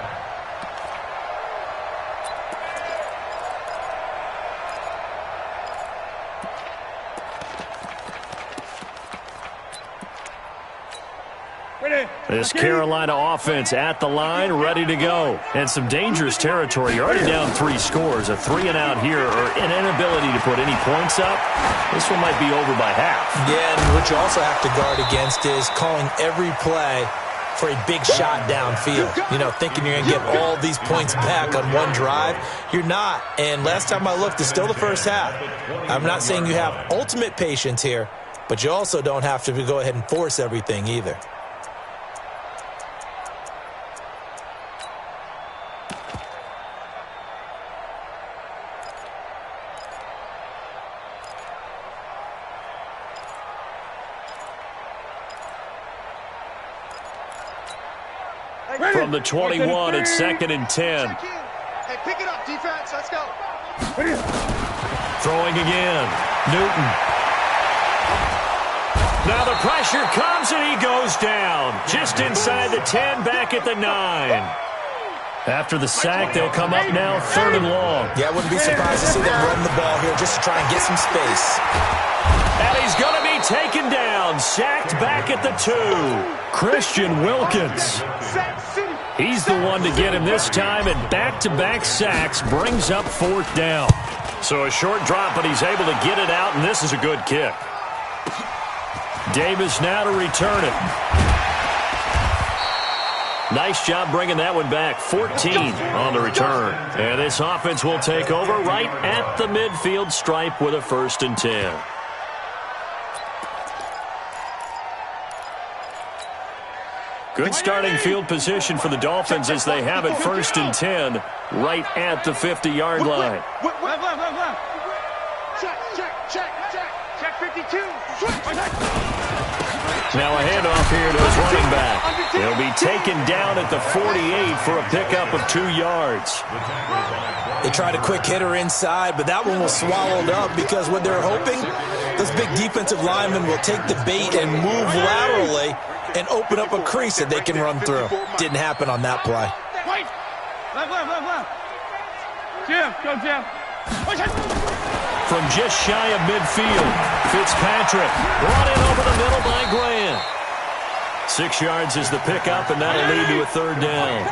A: This Carolina offense at the line, ready to go. And some dangerous territory. You're already down 3 scores. A 3-and-out here, or an inability to put any points up. This one might be over by half.
C: Yeah, and what you also have to guard against is calling every play for a big shot downfield. You know, thinking you're going to get all these points back on one drive. You're not. And last time I looked, it's still the first half. I'm not saying you have ultimate patience here, but you also don't have to go ahead and force everything either.
A: From the 21, it's 2nd and 10.
D: Hey, pick it up, defense. Let's go.
A: Throwing again. Newton. Now the pressure comes and he goes down. Just inside the 10, back at the 9. After the sack, they'll come up now 3rd and long.
C: Yeah, I wouldn't be surprised to see them run the ball here just to try and get some space.
A: And he's going to be taken down. Sacked back at the 2. Christian Wilkins. He's the one to get him this time, and back-to-back sacks brings up 4th down. So a short drop, but he's able to get it out, and this is a good kick. Davis now to return it. Nice job bringing that one back. 14 on the return. And this offense will take over right at the midfield stripe with a 1st and 10. Good starting field position for the Dolphins as they have it 1st and 10 right at the 50-yard line.
B: Check 52.
A: Now a handoff here to his running back. He'll be taken down at the 48 for a pickup of 2 yards.
C: They tried a quick hitter inside, but that one was swallowed up because what they're hoping, those big defensive linemen will take the bait and move laterally and open up a crease that they can run through. Didn't happen on that play.
B: Left. Jim, go Jim.
A: From just shy of midfield, Fitzpatrick brought in over the middle by Grant. 6 yards is the pickup, and that'll lead to a 3rd down.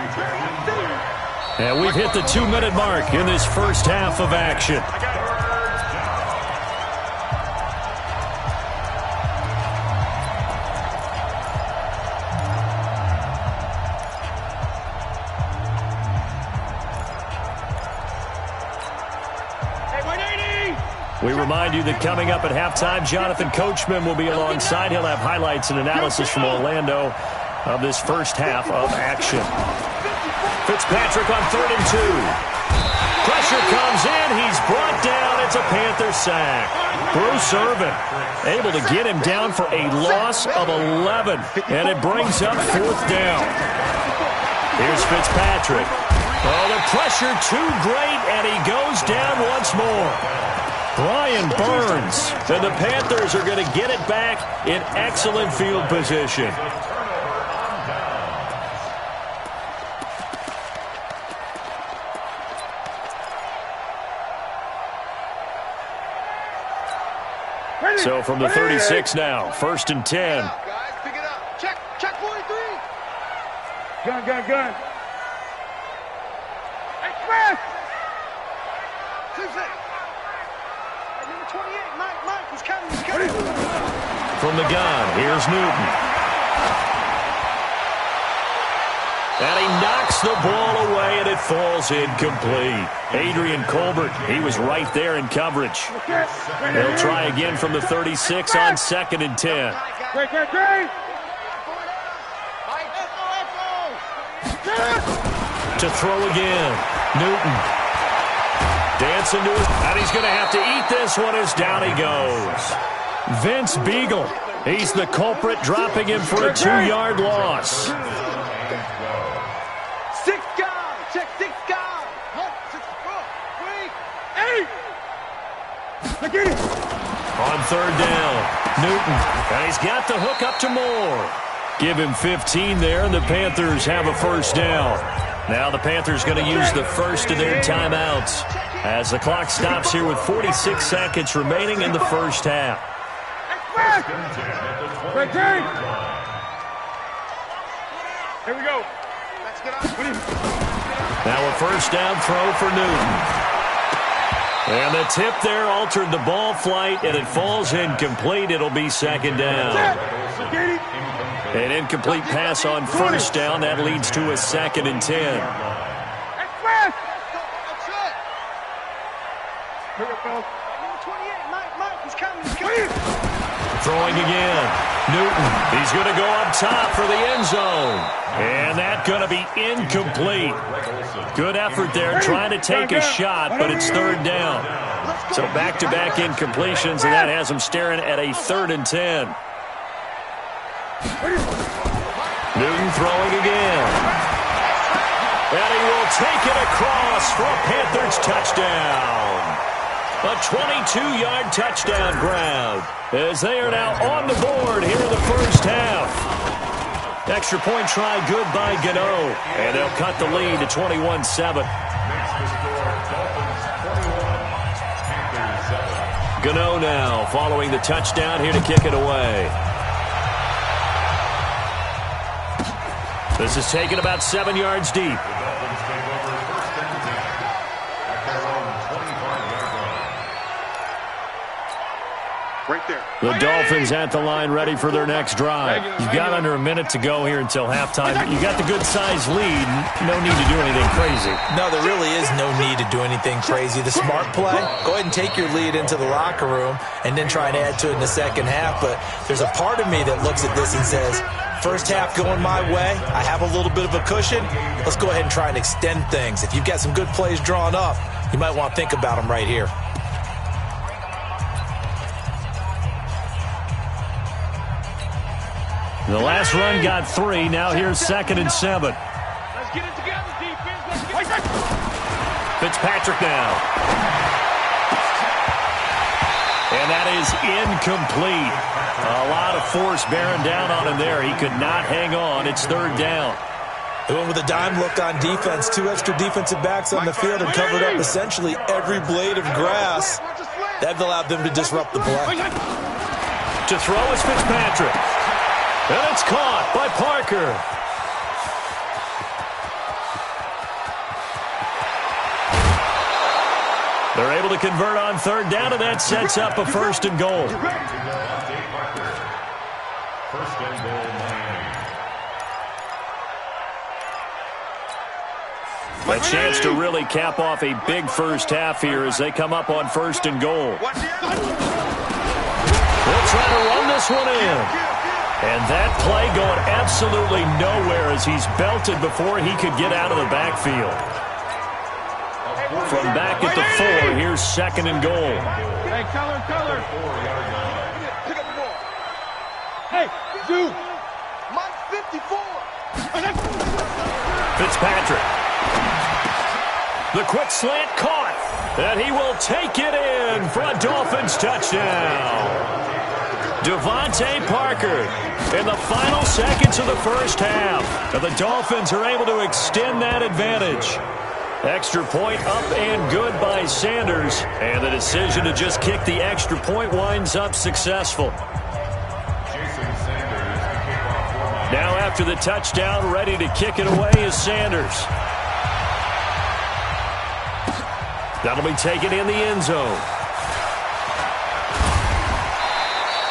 A: And we've hit the 2-minute mark in this first half of action. We remind you that coming up at halftime, Jonathan Coachman will be alongside. He'll have highlights and analysis from Orlando of this first half of action. Fitzpatrick on 3rd and 2. Pressure comes in. He's brought down. It's a Panther sack. Bruce Irvin able to get him down for a loss of 11. And it brings up 4th down. Here's Fitzpatrick. Oh, the pressure too great, and he goes down once more. Brian Burns, and the Panthers are going to get it back in excellent field position. So from the 36 now, 1st and 10.
B: Guys, pick it up. Check 43. Gun. Express. 2-6. Number 28, Mike, he's coming.
A: From the gun, here's Newton. And he knocks the ball away, and it falls incomplete. Adrian Colbert, he was right there in coverage. They'll try again from the 36 on 2nd and 10.
B: Great.
A: To throw again, Newton. Dancing to it, and he's going to have to eat this one as down he goes. Vince Beagle, he's the culprit, dropping him for a 2-yard loss.
B: 6 guard, check 6 guard. 6, 4, 3, 8. Look at it.
A: On 3rd down, Newton, and he's got the hook up to Moore. Give him 15 there, and the Panthers have a 1st down. Now the Panthers going to use the first of their timeouts as the clock stops here with 46 seconds remaining in the first half.
B: Here we go.
A: Now a 1st down throw for Newton. And the tip there altered the ball flight, and it falls incomplete. It'll be 2nd down. An incomplete pass on 1st down. That leads to a 2nd and 10. Throwing again. Newton, he's going to go up top for the end zone. And that's going to be incomplete. Good effort there trying to take a shot, but it's 3rd down. So back-to-back incompletions, and that has him staring at a 3rd and 10. Newton throwing again. And he will take it across for a Panthers touchdown. A 22-yard touchdown grab as they are now on the board here in the first half. Extra point try good by Gano, and they'll cut the lead to 21-7. Gano now following the touchdown here to kick it away. This is taken about 7 yards deep.
B: Right there.
A: The Dolphins at the line ready for their next drive. You've got under a minute to go here until halftime. You got the good-sized lead. No need to do anything crazy.
C: No, there really is no need to do anything crazy. The smart play, go ahead and take your lead into the locker room and then try and add to it in the second half. But there's a part of me that looks at this and says, first half going my way, I have a little bit of a cushion. Let's go ahead and try and extend things. If you've got some good plays drawn up, you might want to think about them right here.
A: The last run got 3. Now here's 2nd and 7.
B: Let's get it together, defense. Let's get it.
A: Fitzpatrick now. And that is incomplete. A lot of force bearing down on him there. He could not hang on. It's 3rd down.
C: They went with a dime look on defense. 2 extra defensive backs on the field and covered up essentially every blade of grass. That allowed them to disrupt the play.
A: To throw is Fitzpatrick. And it's caught by Parker. They're able to convert on 3rd down, and that sets up a 1st and goal.
E: 1st and goal, Miami.
A: A chance to really cap off a big first half here as they come up on 1st and goal. They'll try to run this one in. And that play going absolutely nowhere as he's belted before he could get out of the backfield. From back at the 4, here's 2nd and goal.
B: Hey, color. Pick up the ball. Hey, dude. Mike 54.
A: Fitzpatrick. The quick slant caught. And he will take it in for a Dolphins touchdown. Devontae Parker in the final seconds of the first half. And the Dolphins are able to extend that advantage. Extra point up and good by Sanders. And the decision to just kick the extra point winds up successful. Now after the touchdown, ready to kick it away is Sanders. That'll be taken in the end zone.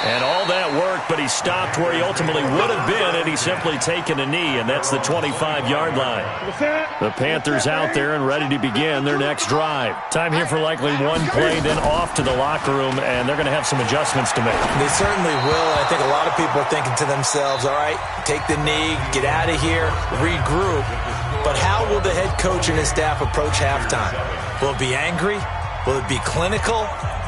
A: And all that worked, but he stopped where he ultimately would have been had he simply taken a knee, and that's the 25-yard line. The Panthers out there and ready to begin their next drive. Time here for likely one play, then off to the locker room, and they're going to have some adjustments to make.
C: They certainly will, and I think a lot of people are thinking to themselves, all right, take the knee, get out of here, regroup. But how will the head coach and his staff approach halftime? Will it be angry? Will it be clinical?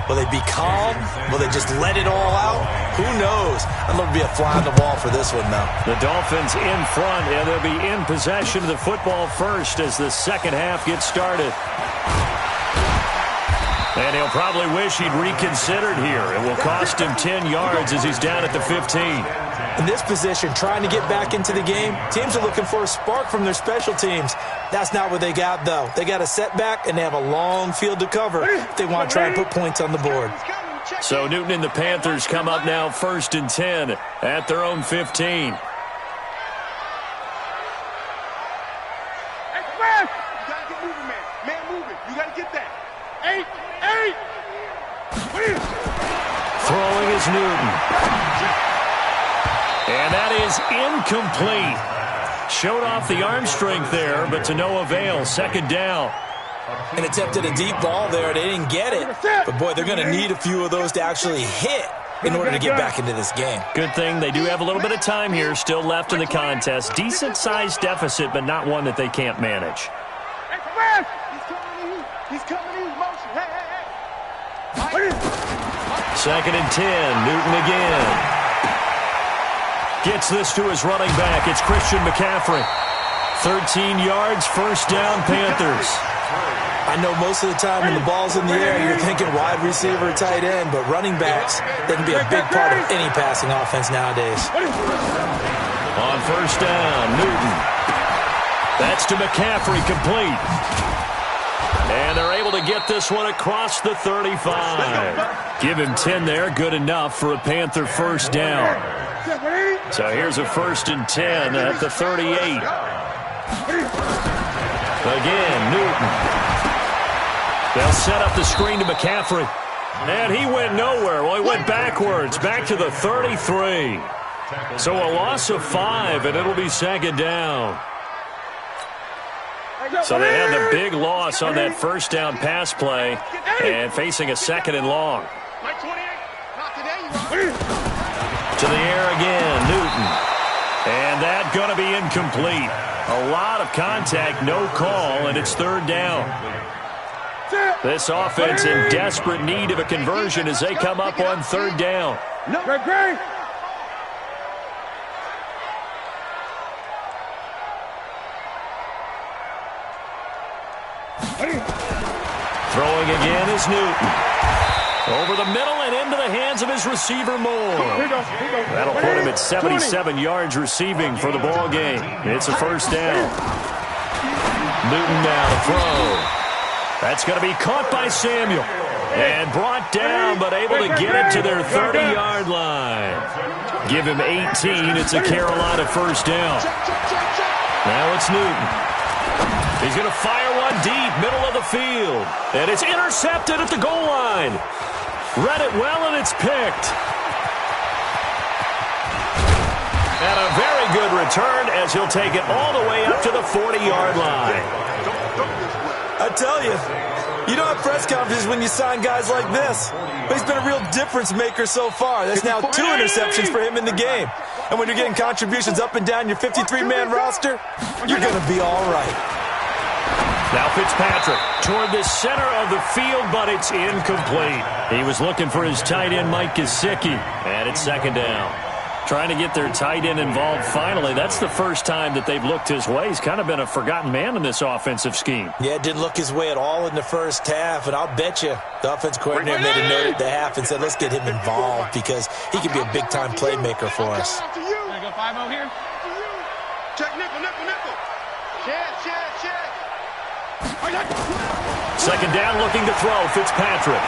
C: Will they be calm? Will they just let it all out? Who knows? I'm going to be a fly on the wall for this one, though.
A: The Dolphins in front, and they'll be in possession of the football first as the second half gets started. And he'll probably wish he'd reconsidered here. It will cost him 10 yards as he's down at the 15.
C: In this position, trying to get back into the game, teams are looking for a spark from their special teams. That's not what they got, though. They got a setback, and they have a long field to cover if they want to try and put points on the board.
A: So Newton and the Panthers come up now 1st and 10 at their own 15.
B: Express! You got to get moving, man. Man moving. You got to get that. 8.
A: Throwing is Newton. And that is incomplete. Showed off the arm strength there, but to no avail. 2nd down.
C: And attempted a deep ball there. They didn't get it. But, boy, they're going to need a few of those to actually hit in order to get back into this game.
A: Good thing they do have a little bit of time here still left in the contest. Decent-sized deficit, but not one that they can't manage.
B: Express! He's coming in. Motion. Hey.
A: 2nd and 10. Newton again. Gets this to his running back. It's Christian McCaffrey. 13 yards, 1st down, Panthers.
C: I know most of the time when the ball's in the air, you're thinking wide receiver, tight end, but running backs, they can be a big part of any passing offense nowadays.
A: On first down, Newton. That's to McCaffrey, complete. And they're able to get this one across the 35. Give him 10 there, good enough for a Panther first down. So here's a 1st and 10 at the 38. Again, Newton. They'll set up the screen to McCaffrey. And he went nowhere. Well, he went backwards, back to the 33. So a loss of 5, and it'll be 2nd down. So they had the big loss on that first down pass play and facing a 2nd and long. To the air again, Newton. And that going to be incomplete. A lot of contact, no call, and it's 3rd down. This offense in desperate need of a conversion as they come up on 3rd down. Throwing again is Newton. Over the middle and into the hands of his receiver, Moore. That'll put him at 77 yards receiving for the ball game. It's a 1st down. Newton now to throw. That's going to be caught by Samuel. And brought down, but able to get it to their 30-yard line. Give him 18. It's a Carolina 1st down. Now it's Newton. He's going to fire one deep, middle of the field. And it's intercepted at the goal line. Read it well, and it's picked. And a very good return as he'll take it all the way up to the 40-yard line.
C: I tell you, you don't have press conferences when you sign guys like this. But he's been a real difference maker so far. There's now 2 interceptions for him in the game. And when you're getting contributions up and down your 53-man roster, you're going to be all right.
A: Now Fitzpatrick toward the center of the field, but it's incomplete. He was looking for his tight end, Mike Gesicki, and it's 2nd down. Trying to get their tight end involved finally. That's the first time that they've looked his way. He's kind of been a forgotten man in this offensive scheme.
C: Yeah, it didn't look his way at all in the first half, and I'll bet you the offense coordinator made a note at the half and said, let's get him involved because he can be a big-time playmaker for us.
B: Gonna go 5-0 here?
D: Check nickel. Check.
A: 2nd down, looking to throw. Fitzpatrick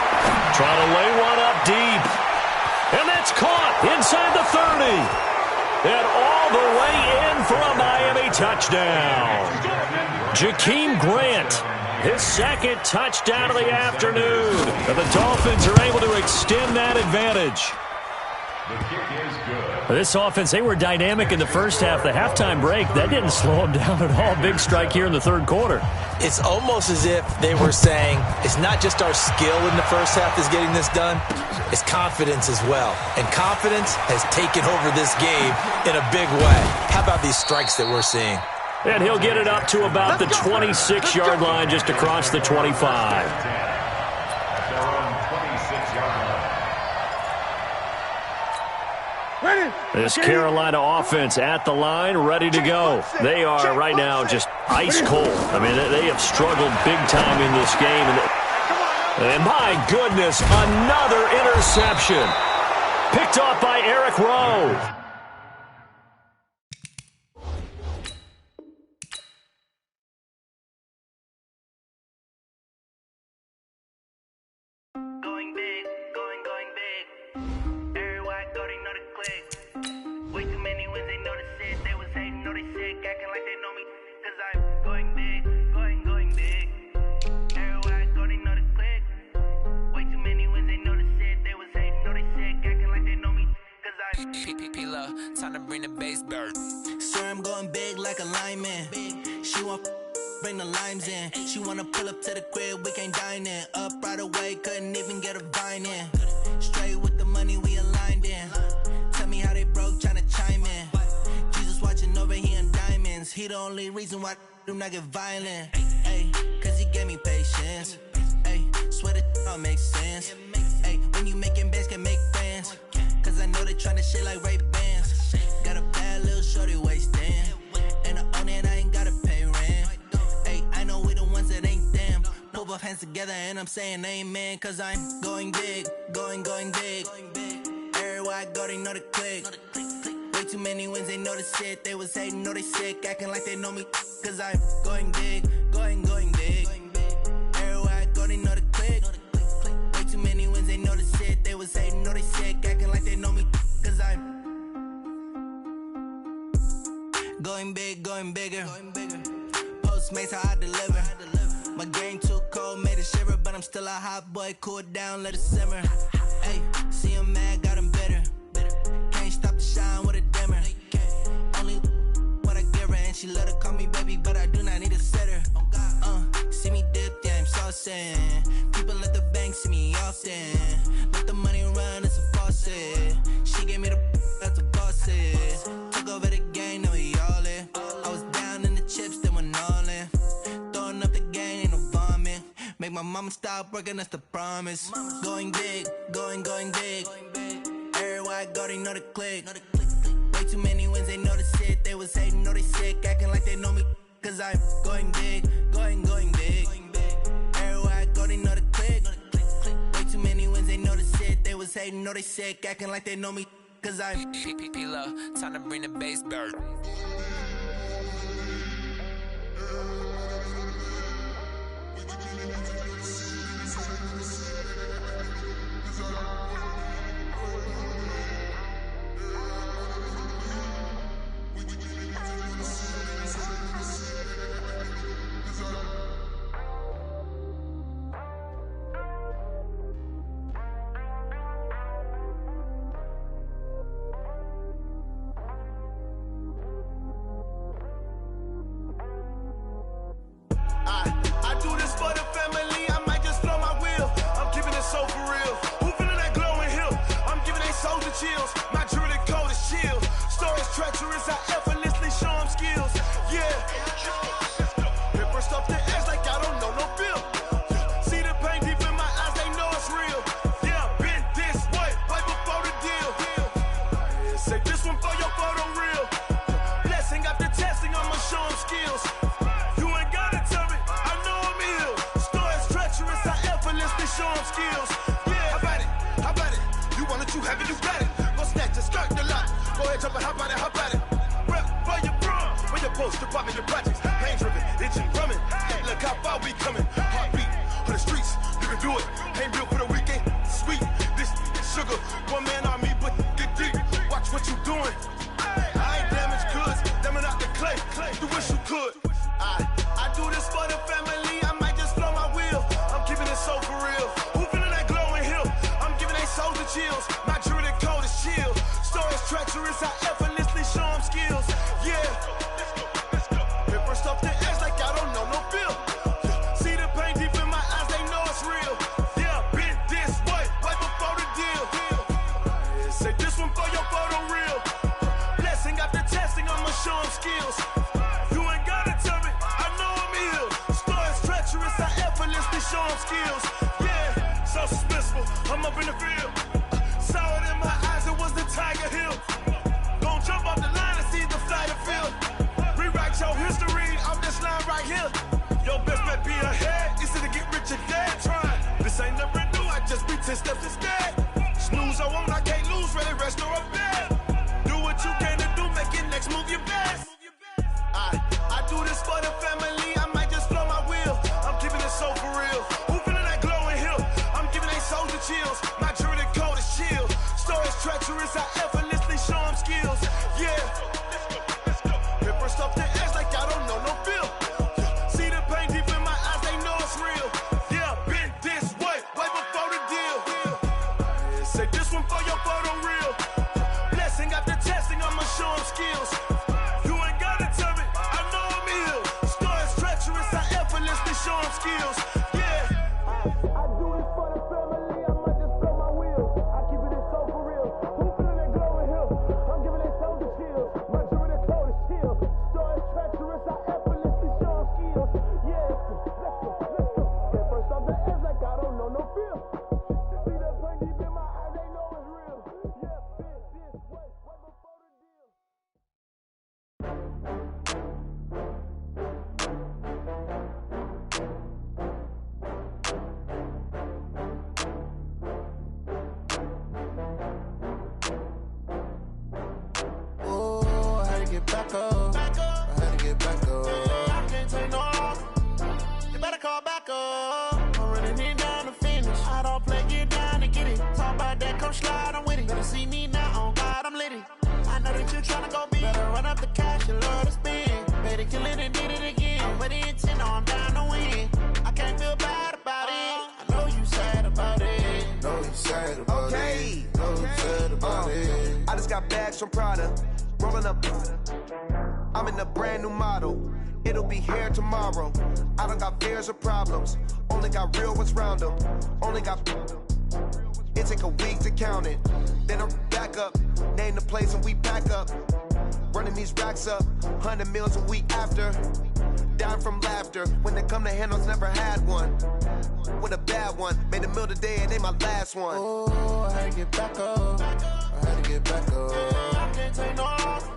A: trying to lay one up deep. And that's caught inside the 30. And all the way in for a Miami touchdown. Jakeem Grant, his 2nd touchdown of the afternoon. And the Dolphins are able to extend that advantage. This offense, they were dynamic in the first half. The halftime break, that didn't slow them down at all. Big strike here in the 3rd quarter.
C: It's almost as if they were saying, it's not just our skill in the first half that's getting this done, it's confidence as well. And confidence has taken over this game in a big way. How about these strikes that we're seeing?
A: And he'll get it up to about the 26-yard line, just across the 25. This Carolina offense at the line, ready to go. They are right now just ice cold. I mean, they have struggled big time in this game. And my goodness, another interception. Picked off by Eric Rowe.
F: Time to bring the bass bird.
G: Sir, I'm going big like a lineman. She want bring the limes in. She wanna pull up to the crib, we can't dine in. Up right away, couldn't even get a vine in. Straight with the money we aligned in. Tell me how they broke, tryna chime in. Jesus watching over here in diamonds. He the only reason why I do not get violent. Ay, cause he gave me patience. Ay, swear that all makes sense. Ay, when you making bands can make friends. Cause I know they tryna shit like Ray-Bans. Got a bad little shorty wasting. And I own it, I ain't gotta pay rent. Ay, I know we the ones that ain't them. Move both hands together and I'm saying amen, cause I'm going big, going big. Everywhere I go, they know the click. Way too many wins, they know the shit. They was hating, know they sick, acting like they know me, cause I'm going big, going big. Everywhere I go, they know the click. Way too many wins, they know the shit. They was hating, know they sick, acting like they know me, cause I'm going big, going bigger. Postmates how I deliver. My game too cold, made it shiver, but I'm still a hot boy. Cool it down, let it simmer. Hey, see him mad, got him bitter. Can't stop the shine with a dimmer. Only what I give her, and she let her call me baby, but I do not need a sitter. See me dip, yeah, I'm saucing. People at the bank see me often. Let the money run, it's a faucet. She gave me the that's a faucet. Took over the game, now we all in. I was down in the chips, then went all in. Throwing up the game, ain't no vomit. Make my mama stop working, that's the promise. Going big, going big. Everywhere I go, they know the click. Way too many wins, they know the shit. They was hating, know they sick, acting like they know me, cause I'm going big, going big. Everywhere I go, they know the click. Way too many wins, they know the shit. They was hating, know they sick, acting like they know me, cause I'm
H: P-Lo, time to bring the bass back.
D: Chills. My jewelry code is chill. Stories treacherous, I effortlessly show them skills. Yeah. Paper stuff the edge like I don't know no bill. See the pain deep in my eyes, they know it's real. Yeah, been this way, way before the deal. Say this one for your photo real. Blessing after testing, I'ma show them skills. You ain't gotta tell me, I know I'm ill. Stories treacherous, I effortlessly show them skills. Yeah, how about it? How about it? You want it, you have it, you got it. Go snatch it, skirt the lot. Go ahead, jump it, how about it, how about it? Rep for your bra, where your post, department, your projects. Pain driven, itching, drumming. Hey, look how far we coming. Heartbeat on the streets, you can do it. Ain't built for the weekend, sweet. This sugar, one man army, but get deep. Watch what you doing. I ain't damaged goods, damn it out the clay. You wish you could. I do this for the family, I might just blow my wheel. I'm keeping it so for real. Who feeling that glowing hill? I'm giving they souls the chills. My jewelry code is chill. Stories treacherous, I effortlessly show them skills. Yeah. Paper stuff the edge like I don't know no bill. See the pain deep in my eyes, they know it's real. Yeah, been this way, way before the deal. Say this one for your photo real. Blessing after testing, I'ma show them skills. You ain't gotta tell me, I know I'm ill. Stories treacherous, I effortlessly show them skills. Yeah, so suspenseful, I'm up in the field. Saw it in my eyes, it was the Tiger Hill. Gon' jump off the line and see the fly the field. Rewrite your history off this line right here. Your best bet be ahead, easy to get rich or dead trying. This ain't never new, I just be 10 steps instead. Snooze I won't, I can't lose, ready, rest or a bed. Do what you can to do, make it next move your best. I do this for the family, I might just blow my wheel. I'm keeping it so for real. Who feeling that glowing hill? I'm giving they souls the chills. My jewelry code is chill. Stories treacherous, I effortlessly show them skills. Yeah. Paper stuff the edge like I don't know no bill. See the pain deep in my eyes, they know it's real. Yeah, been this way, way before the deal. Say this one for your photo real. Blessing after testing, I'ma show them skills. You ain't gotta tell me, I know I'm ill. Stories treacherous, I effortlessly show them skills. Yeah. I do this for the family, I might just blow my wheel. I keep it so for real. Who feeling that glowing hill? I'm giving they souls the chills. My jewelry code is chill. Stories treacherous, I effortlessly show them skills. Yeah, let's go. Get first off the edge like I don't know no feel. See that pain deep in my eyes, they know it's real.
G: get it. Talk about that, come slide, I'm with it. Better see me now, on God, I'm litty. I know that you tryna go big. Better run up the cash, you love to spend. Better kill it and did it again. I'm with the intent, I'm down to win. I can't feel bad about it. I know you sad about it.
D: Know you sad about it. Know you sad about it.
I: I just got bags from Prada. Rolling up. I'm in a brand new model. It'll be here tomorrow. I don't got fears or problems. Only got real ones round them. Only got. It take a week to count it. Then I'm back up. Name the place and we pack up. Running these racks up. 100 meals a week after. Down from laughter. When they come to handles, never had one. With a bad one. Made a meal today and ain't my last one.
D: Oh, I had to get back up. I had to get back up.
G: I can't take no off.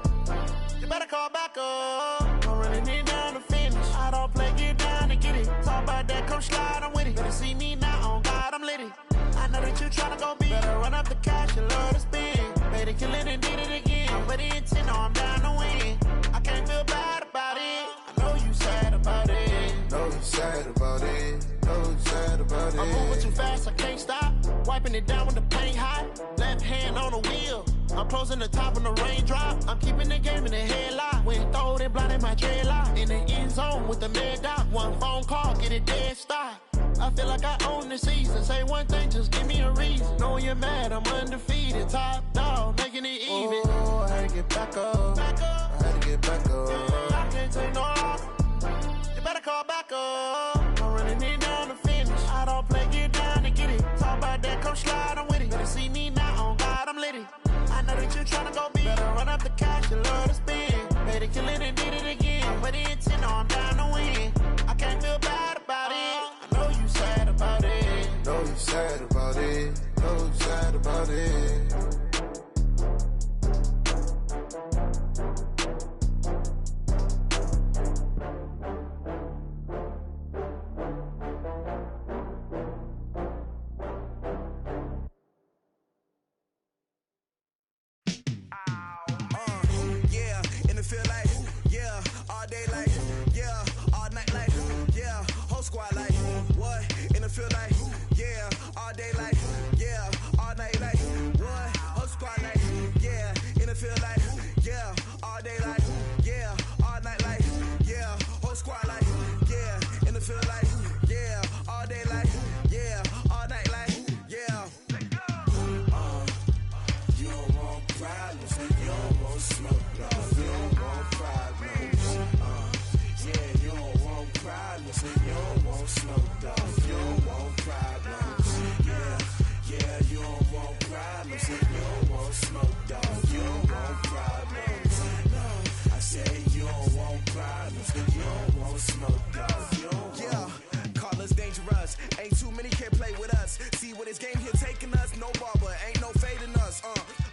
G: You better call back up. I'm running it down to finish. I don't play, get down and get it. Talk about that, come slide, I'm with it. Better see me now, on God, I'm litty. I know that you tryna go big. Better run up the cash, you love to spend. Better kill it and did it again. I'm with the intent, I'm down to win. I can't feel bad about it. I know you sad about it.
D: Know you sad about it. Know you sad about it.
G: I'm moving too fast, I can't stop. Wiping it down with the paint hot. Left hand on the wheel. I'm closing the top when the raindrop. I'm keeping the game in the headlock. When throwed and blinded my dreadlock. In the end zone with the mad dot. One phone call, get it dead stop. I feel like I own the season. Say one thing, just give me a reason. Knowing you're mad, I'm undefeated. Top dog, making it even.
D: Oh, I had to get back up. I had to get back up.
G: I can't take no off. You better call back up. I'm running it down to finish. I don't play, get down to get it. Talk about that, come slide, I'm with it. Better see me now, on God, I'm litty. I know that you tryna go big. Better run up the cash, you love to spend. Better kill it and did it again. I'm with the intent, I'm down to win. I can't feel bad about it. I know you sad about it.
D: Know you sad about it. Know you sad about it.
G: Squad like, what? In the field like, yeah, all day like, yeah, all night like, what? Whole squad like, yeah, in the field like, yeah, all day like, yeah, all night like, yeah, whole squad like, yeah, in the field like, yeah, all day like, yeah, all night like, yeah.
D: You don't want problems, you don't want smoke, no. You don't want problems, yeah, you don't want problems, you don't want smoke, dog. You don't want problems, yeah, you don't want problems, you don't want smoke, dog. You don't want problems, no. I say you don't want problems, you don't want smoke, dog. You don't
G: Yeah, call us dangerous. Ain't too many can play with us. See what this game here taking us. No barber, ain't no fading us.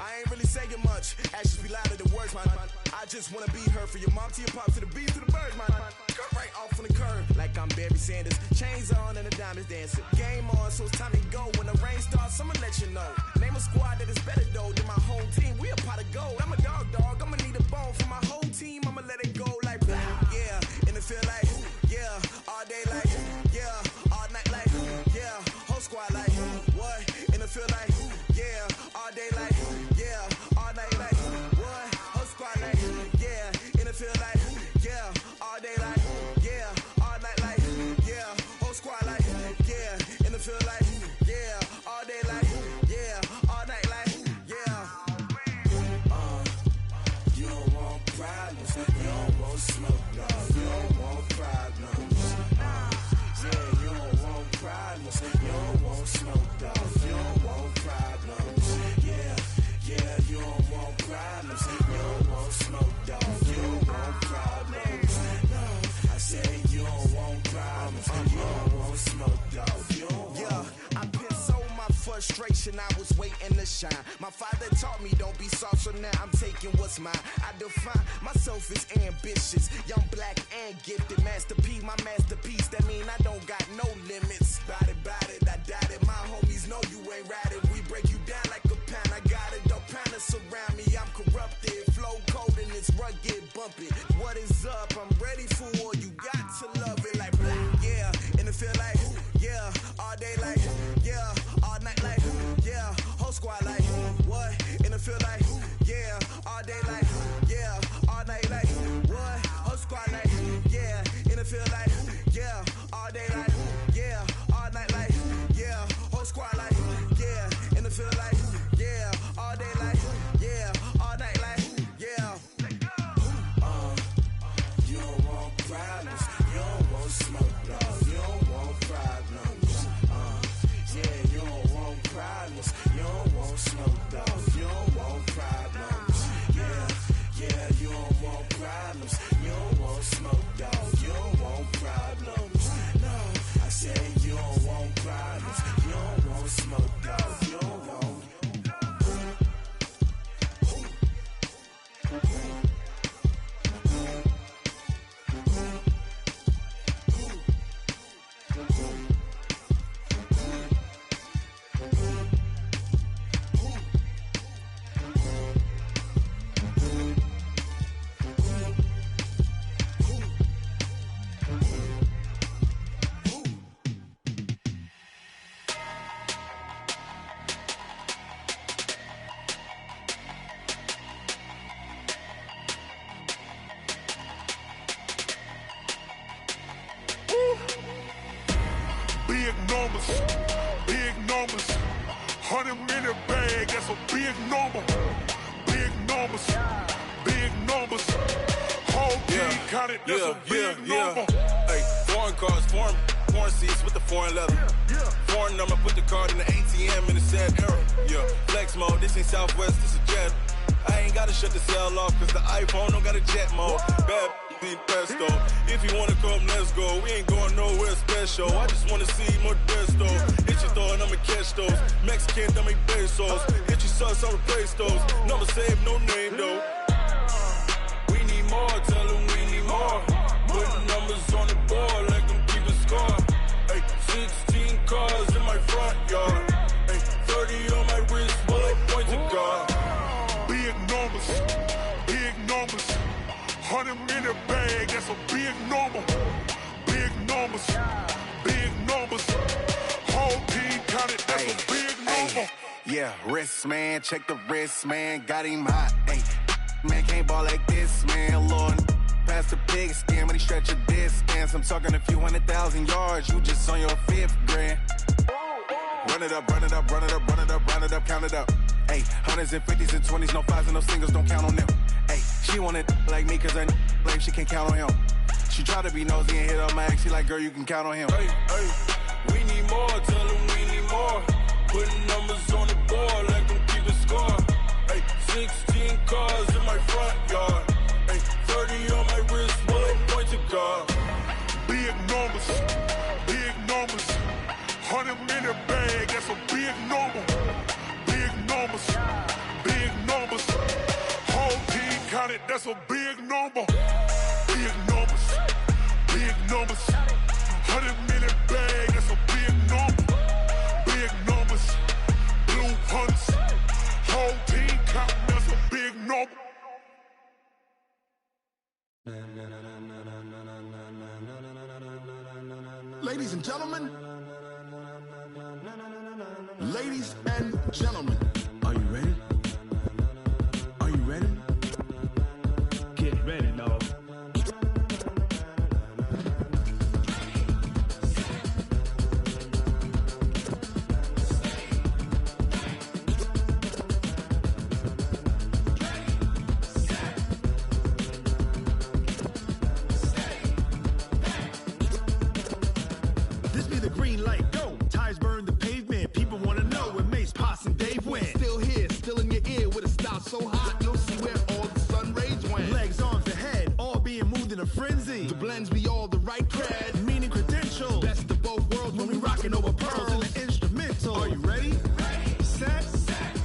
G: I ain't really saying much. Actions be louder than words, man. I just wanna be heard for your mom to your pop to the beat to the bird, man. Cut right off on the curb like I'm Barry Sanders. Chains on and the diamonds dancing. Game on, so it's time to go. When the rain starts, I'ma let you know. Name a squad that is better though than my home team. We a pot of gold. I'm a dog. I'ma need a bone for my whole team. I'ma let it go like blah. Yeah, in the field like, yeah, all day like, yeah, all night like, yeah, whole squad like, what? In the field like, yeah, all day like, yeah, all night like, what? Whole squad like, yeah, in the field like, yeah, all day like, yeah, all night like, yeah, whole squad like, yeah, in the field like, yeah, all day like, yeah, all night like, yeah.
D: You don't want problems, you don't want smoke, dog. You don't want problems, yeah, you don't want problems, you don't want smoke, dog. You don't want problems, yeah, you don't want problems, you don't want smoke, dog. You don't want problems, no. I say you don't want problems, you don't want smoke, dog. You don't want.
G: Yeah, I've been so my frustration, I was waiting to shine. My father taught me don't be soft, so now I'm taking what's mine. I define myself as ambitious, young, black, and gifted. Masterpiece, my masterpiece, that mean I don't got no limits. Bout it, I doubt it. My homies know you ain't ratted. We break you down like a pound. I got it, don't pound to surround me. I'm corrupted, flow cold and it's rugged, bumpy. What is up? I'm ready for war. You got to love it like blah. Yeah, in the field like, yeah, all day like, yeah, all night like,
D: a big number. Big numbers. Big numbers. Whole team counted, that's a big number.
J: Hey, foreign cars, foreign seats with the foreign leather. Foreign number, put the card in the ATM in the sad era. Yeah, flex mode, this ain't Southwest, this is Jet. I ain't gotta shut the cell off, cause the iPhone don't got a jet mode. Bad need pesto. If you wanna come, let's go. We ain't going nowhere special. I just wanna see more desto. Hit your throw and I'ma catch those. Mexican, dummy pesos. Hit your sauce, I'll replace those. Number save, no name though. We need more, tell them we need more. Putting numbers on the board, like them keep a score. Hey, 16 cars in my front yard. Hey, 30 on my wrist, bullet point to God.
D: Big numbers, big numbers. 100 in the bag, that's a big number. Big numbers, big numbers. Whole team counted, that's a big number.
I: Yeah, wrist man, check the wrist man, got him hot. Ay, man can't ball like this, man. Lord, past the pig skin when he stretch a distance. I'm talking a few 100,000 yards, you just on your 5th grand. Run it up, run it up, run it up, run it up, run it up, count it up. Ay, hundreds and 50s and 20s, no 5s and no singles, don't count on them. Ay, she wanted like me cause her like she can't count on him. She tried to be nosy and hit up my ex, she like, girl, you can count on him.
J: Hey, we need more, tell them we need more. Putting numbers on the board, like them keep a score. Hey, 16 cars in my front yard. Hey, 30 on my wrist, bullet point to God.
D: Big numbers, big numbers. 100 in the bag, that's a big number. Big numbers, big numbers. Whole team counted, that's a big number. Big numbers, big numbers. 100 in the bag, that's a big number. Big numbers, blue hunts. Whole team counting, that's a big number.
K: Ladies and gentlemen, ladies and gentlemen, are you ready? Are you ready?
B: Get ready, dog.
K: This be the green light, go. Tires burn the pavement. People want to know where Mace, Poss, and Dave went. Still here, still in your ear with a style so hot, you'll see where all the sun rays went. Legs, arms, the head, all being moved in a frenzy. The blends be all the right cred, meaning credentials. Best of both worlds when we rockin' over pearls in the instrumental. Are you ready? Set.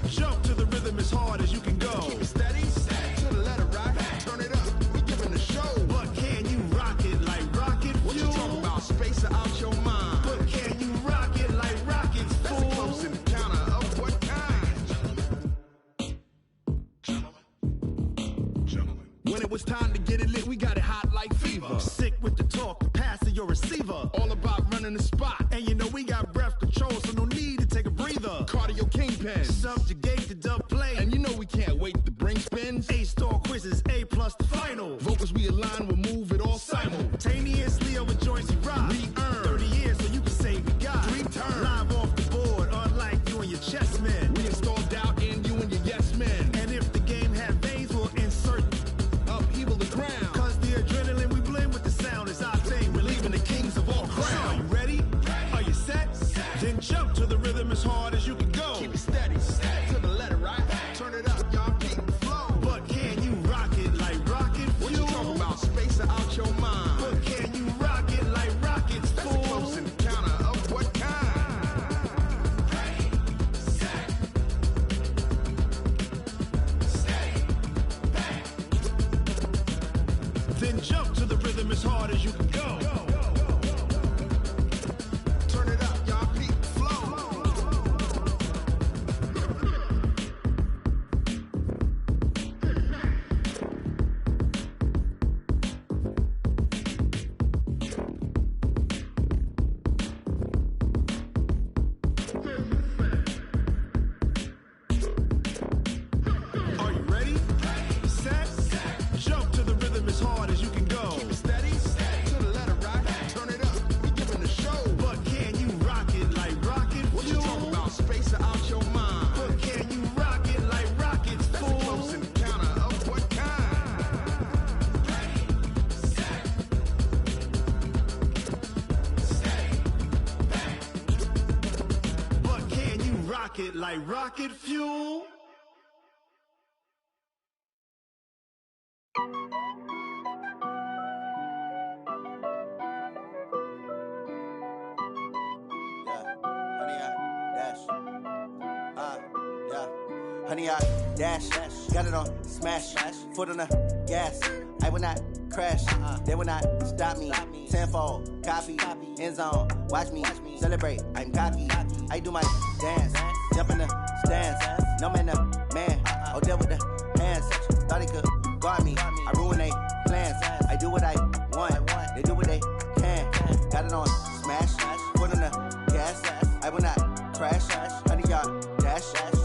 K: Jump to the rhythm as hard as you can go. Keep it steady, to the letter right. Turn it up, we giving the show. But can you rock it like rocket fuel? What you talking about? Space or out your mind? But can you rock it like rockets, fool? That's a close encounter of what kind? Gentlemen. When it was time to get it lit, we got it hot like fever. Sick with the talk, the pass to your receiver. All about running the spot. And you know we got breath control, so no need to take a breather. Cardio kingpin, subjugate the dub play. And you know we can't wait to bring spins. A-star quizzes, A+ the final. Vocals we align, we'll move it all simultaneously over joints we rock. We earn 30 years, so you can say we got 3 turns. Live off the board, unlike you and your chess men. We install doubt in you and your yes men. And if the game had veins, we'll insert upheaval the ground. Cause the adrenaline we blend with the sound is our thing. We're leaving the kings of all crowns. So are you ready? Are you set? Then jump to the rhythm as hard as you can go. Keep it steady, to the letter right. Turn it up, y'all keep the flow. But can you rock it like rocket fuel? What you talking about? Space or out your mind? But can you rock it like rockets, fool? That's a close encounter of what kind? Then jump to the rhythm as hard as you can go. Turn it up, y'all keep the flow. Are you ready? Set. Jump to the rhythm as hard as you can go. Keep it steady, to the rocket like rocket fuel.
L: Honey, I dash, got it on smash, foot on the gas. I will not crash, they will not stop me. Tenfold, copy, end zone, watch me celebrate. I'm cocky, I do my dance, jump in the stands. No man, the man, oh deal with the hands. Thought he could guard me, I ruin they plans. I do what I want, they do what they can. Got it on smash, foot on the gas. I will not crash, honey, y'all dash,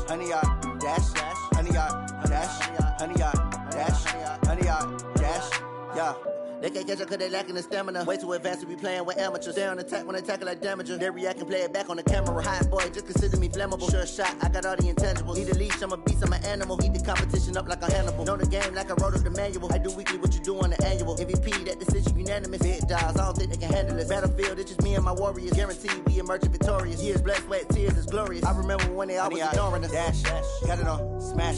L: honey, y'all dash, honey, y'all dash, honey, y'all dash, honey, y'all dash, yeah. They can't catch up cause they lacking the stamina. Way too advanced to be playing with amateurs. Stay on attack when they tackle like damager. They react and play it back on the camera. Hot boy, just consider me flammable. Sure shot, I got all the intangibles. Need a leash, I'm a beast, I'm an animal. Heat the competition up like a Hannibal. Know the game like I wrote up the manual. I do weekly what you do on the annual. MVP, that decision unanimous. Big dials, I don't think they can handle it. Battlefield, it's just me and my warriors. Guaranteed we emerging victorious. Years, blood, sweat, tears, it's glorious. I remember when they always ignoring us. Dash, got it on smash,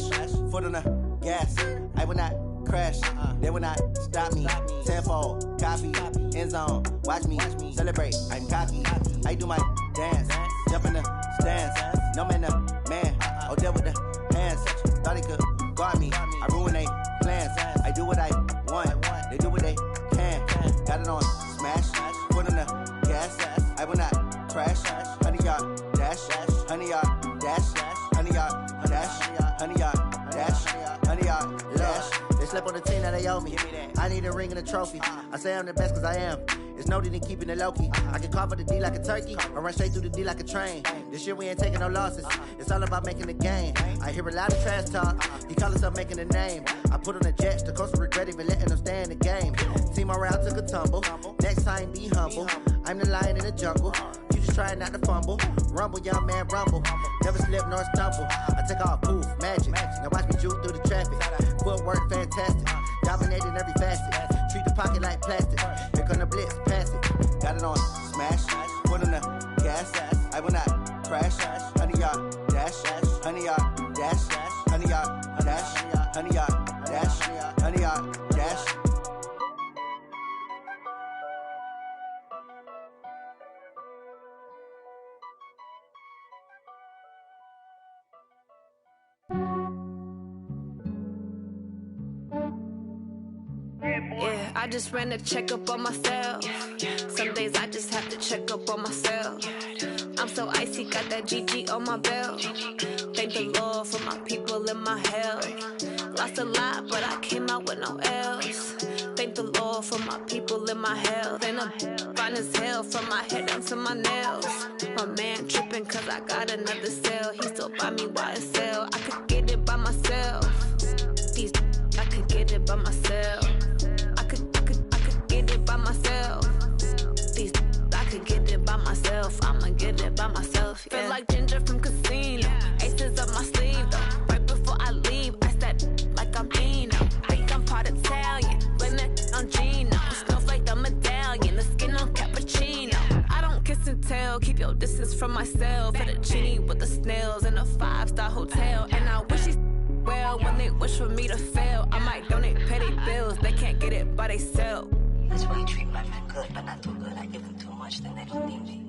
L: foot on the gas. I will not crash, they will not stop me. Tenfold, copy, end zone, watch me celebrate. I'm cocky, I do my dance, jump in the stands. No man, the man, oh deal with the hands. Thought he could guard me, I ruin they plans. I do what I want, they do what they can. Got it on smash, foot on the gas. I will not crash, honey, y'all dash, honey, y'all dash, honey, y'all dash, honey, y'all dash, honey, y'all dash. They slept on the team that they owe me. I need a ring and a trophy. I say I'm the best cause I am. It's no need in keeping it low-key. I can carve for the D like a turkey, or run straight through the D like a train. This year we ain't taking no losses. It's all about making the game. I hear a lot of trash talk. He call himself making a name. I put on the Jets, the coach will regret even letting them stay in the game. Team morale took a tumble. Next time be humble. I'm the lion in the jungle. You just trying not to fumble. Rumble, young man, rumble. Never slip nor stumble. I take off, poof, magic. Now watch me juke through the traffic. Footwork fantastic. Dominating every facet. Treat the pocket like plastic. Here come the blitz, pass it. Got it on smash. Foot on the gas. I will not crash. Honey, y'all dash. Honey, y'all dash. Honey, y'all dash. Honey, y'all dash. Honey, y'all dash.
M: Yeah, I just ran a checkup on myself. Some days I just have to check up on myself. I'm so icy, got that GG on my belt. Thank the Lord for my people and my health. Lost a lot, but I came out with no L's. Thank the Lord for my people and my health. And I'm fine as hell from my head down to my nails. My man tripping cause I got another cell. He still buy me YSL. I could get it by myself. These I could get it by myself. I could get it by myself. These I could get it by myself. I'ma get it by myself. Yeah. Feel like Ginger from Casino. Aces up my sleeve though. Right before I leave, I step like I'm Dino. Think I'm part Italian. Blame that on Gino. Snowflake the medallion. The skin on cappuccino. I don't kiss and tell. Keep your distance from myself. Fettuccine with the snails in a 5-star hotel. And I wish he's well when they wish for me to fail. I might donate petty bills. They can't get it by themselves.
N: That's why you treat my men good, but not too good. I give them too much, then they don't need me.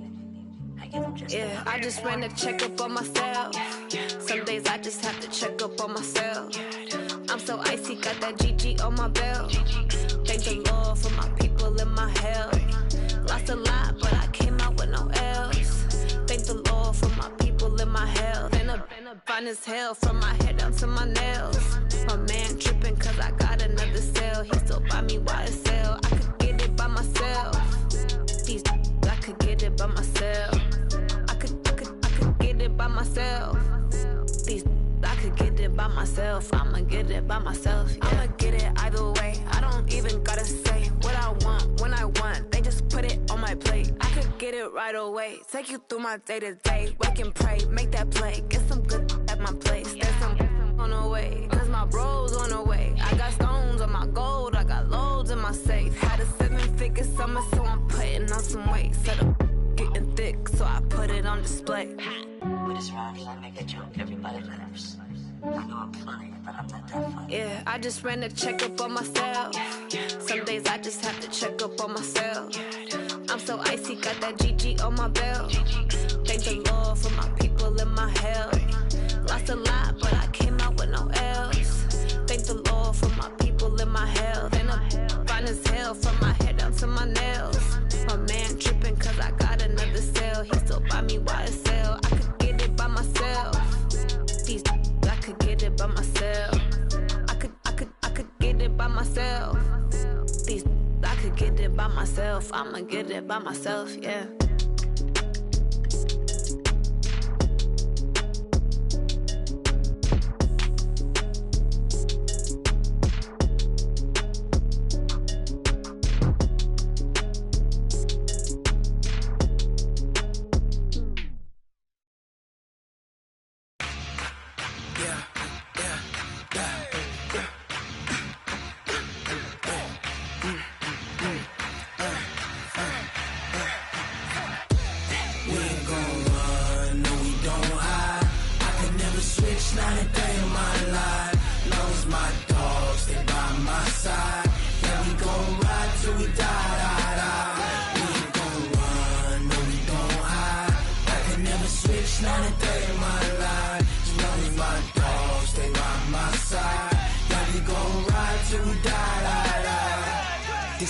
N: I give them just
M: yeah, I just ran a checkup on myself. Some days I just have to check up on myself. I'm so icy, got that GG on my belt. Thank the Lord for my people and my health. Lost a lot, but I came out with no L's. Thank the Lord for my people and my health. And I'm fine as hell from my head down to my nails. My man tripping cause I got another cell. He still buy me YSL. I could get it by myself. These I could get it by myself. I could get it by myself. These I could get it by myself. I'ma get it by myself. Yeah. I'ma get it either way. I don't even gotta say what I want when I want. They just put it on my plate. I could get it right away. Take you through my day to day. Wake and pray, make that play. Get some good at my place. There's some on the way. Cause my bros on the way. I got stones on my gold. I got loads in my safe. Had a 7-figure summer, so I'm putting on some weight. Set up getting thick, so I put it on display.
N: With his rhymes, Usually I make a joke, everybody laughs. I know I'm funny, but I'm not that funny.
M: Yeah, I just ran a checkup on myself. Some days I just have to check up on myself. I'm so icy, got that GG on my belt. Thank the Lord for my people and my health. Lost a lot, but I came out with no else. Thank the Lord for my people and my health. And I'm fine as hell from my head down to my nails. My man tripping cause I got another cell. He still buy me YSL. I could get it by myself. These I could get it by myself. I could get it by myself. These I could get it by myself. I'ma get it by myself, yeah.
G: Not a day in my life. Long as my dogs stay by my side.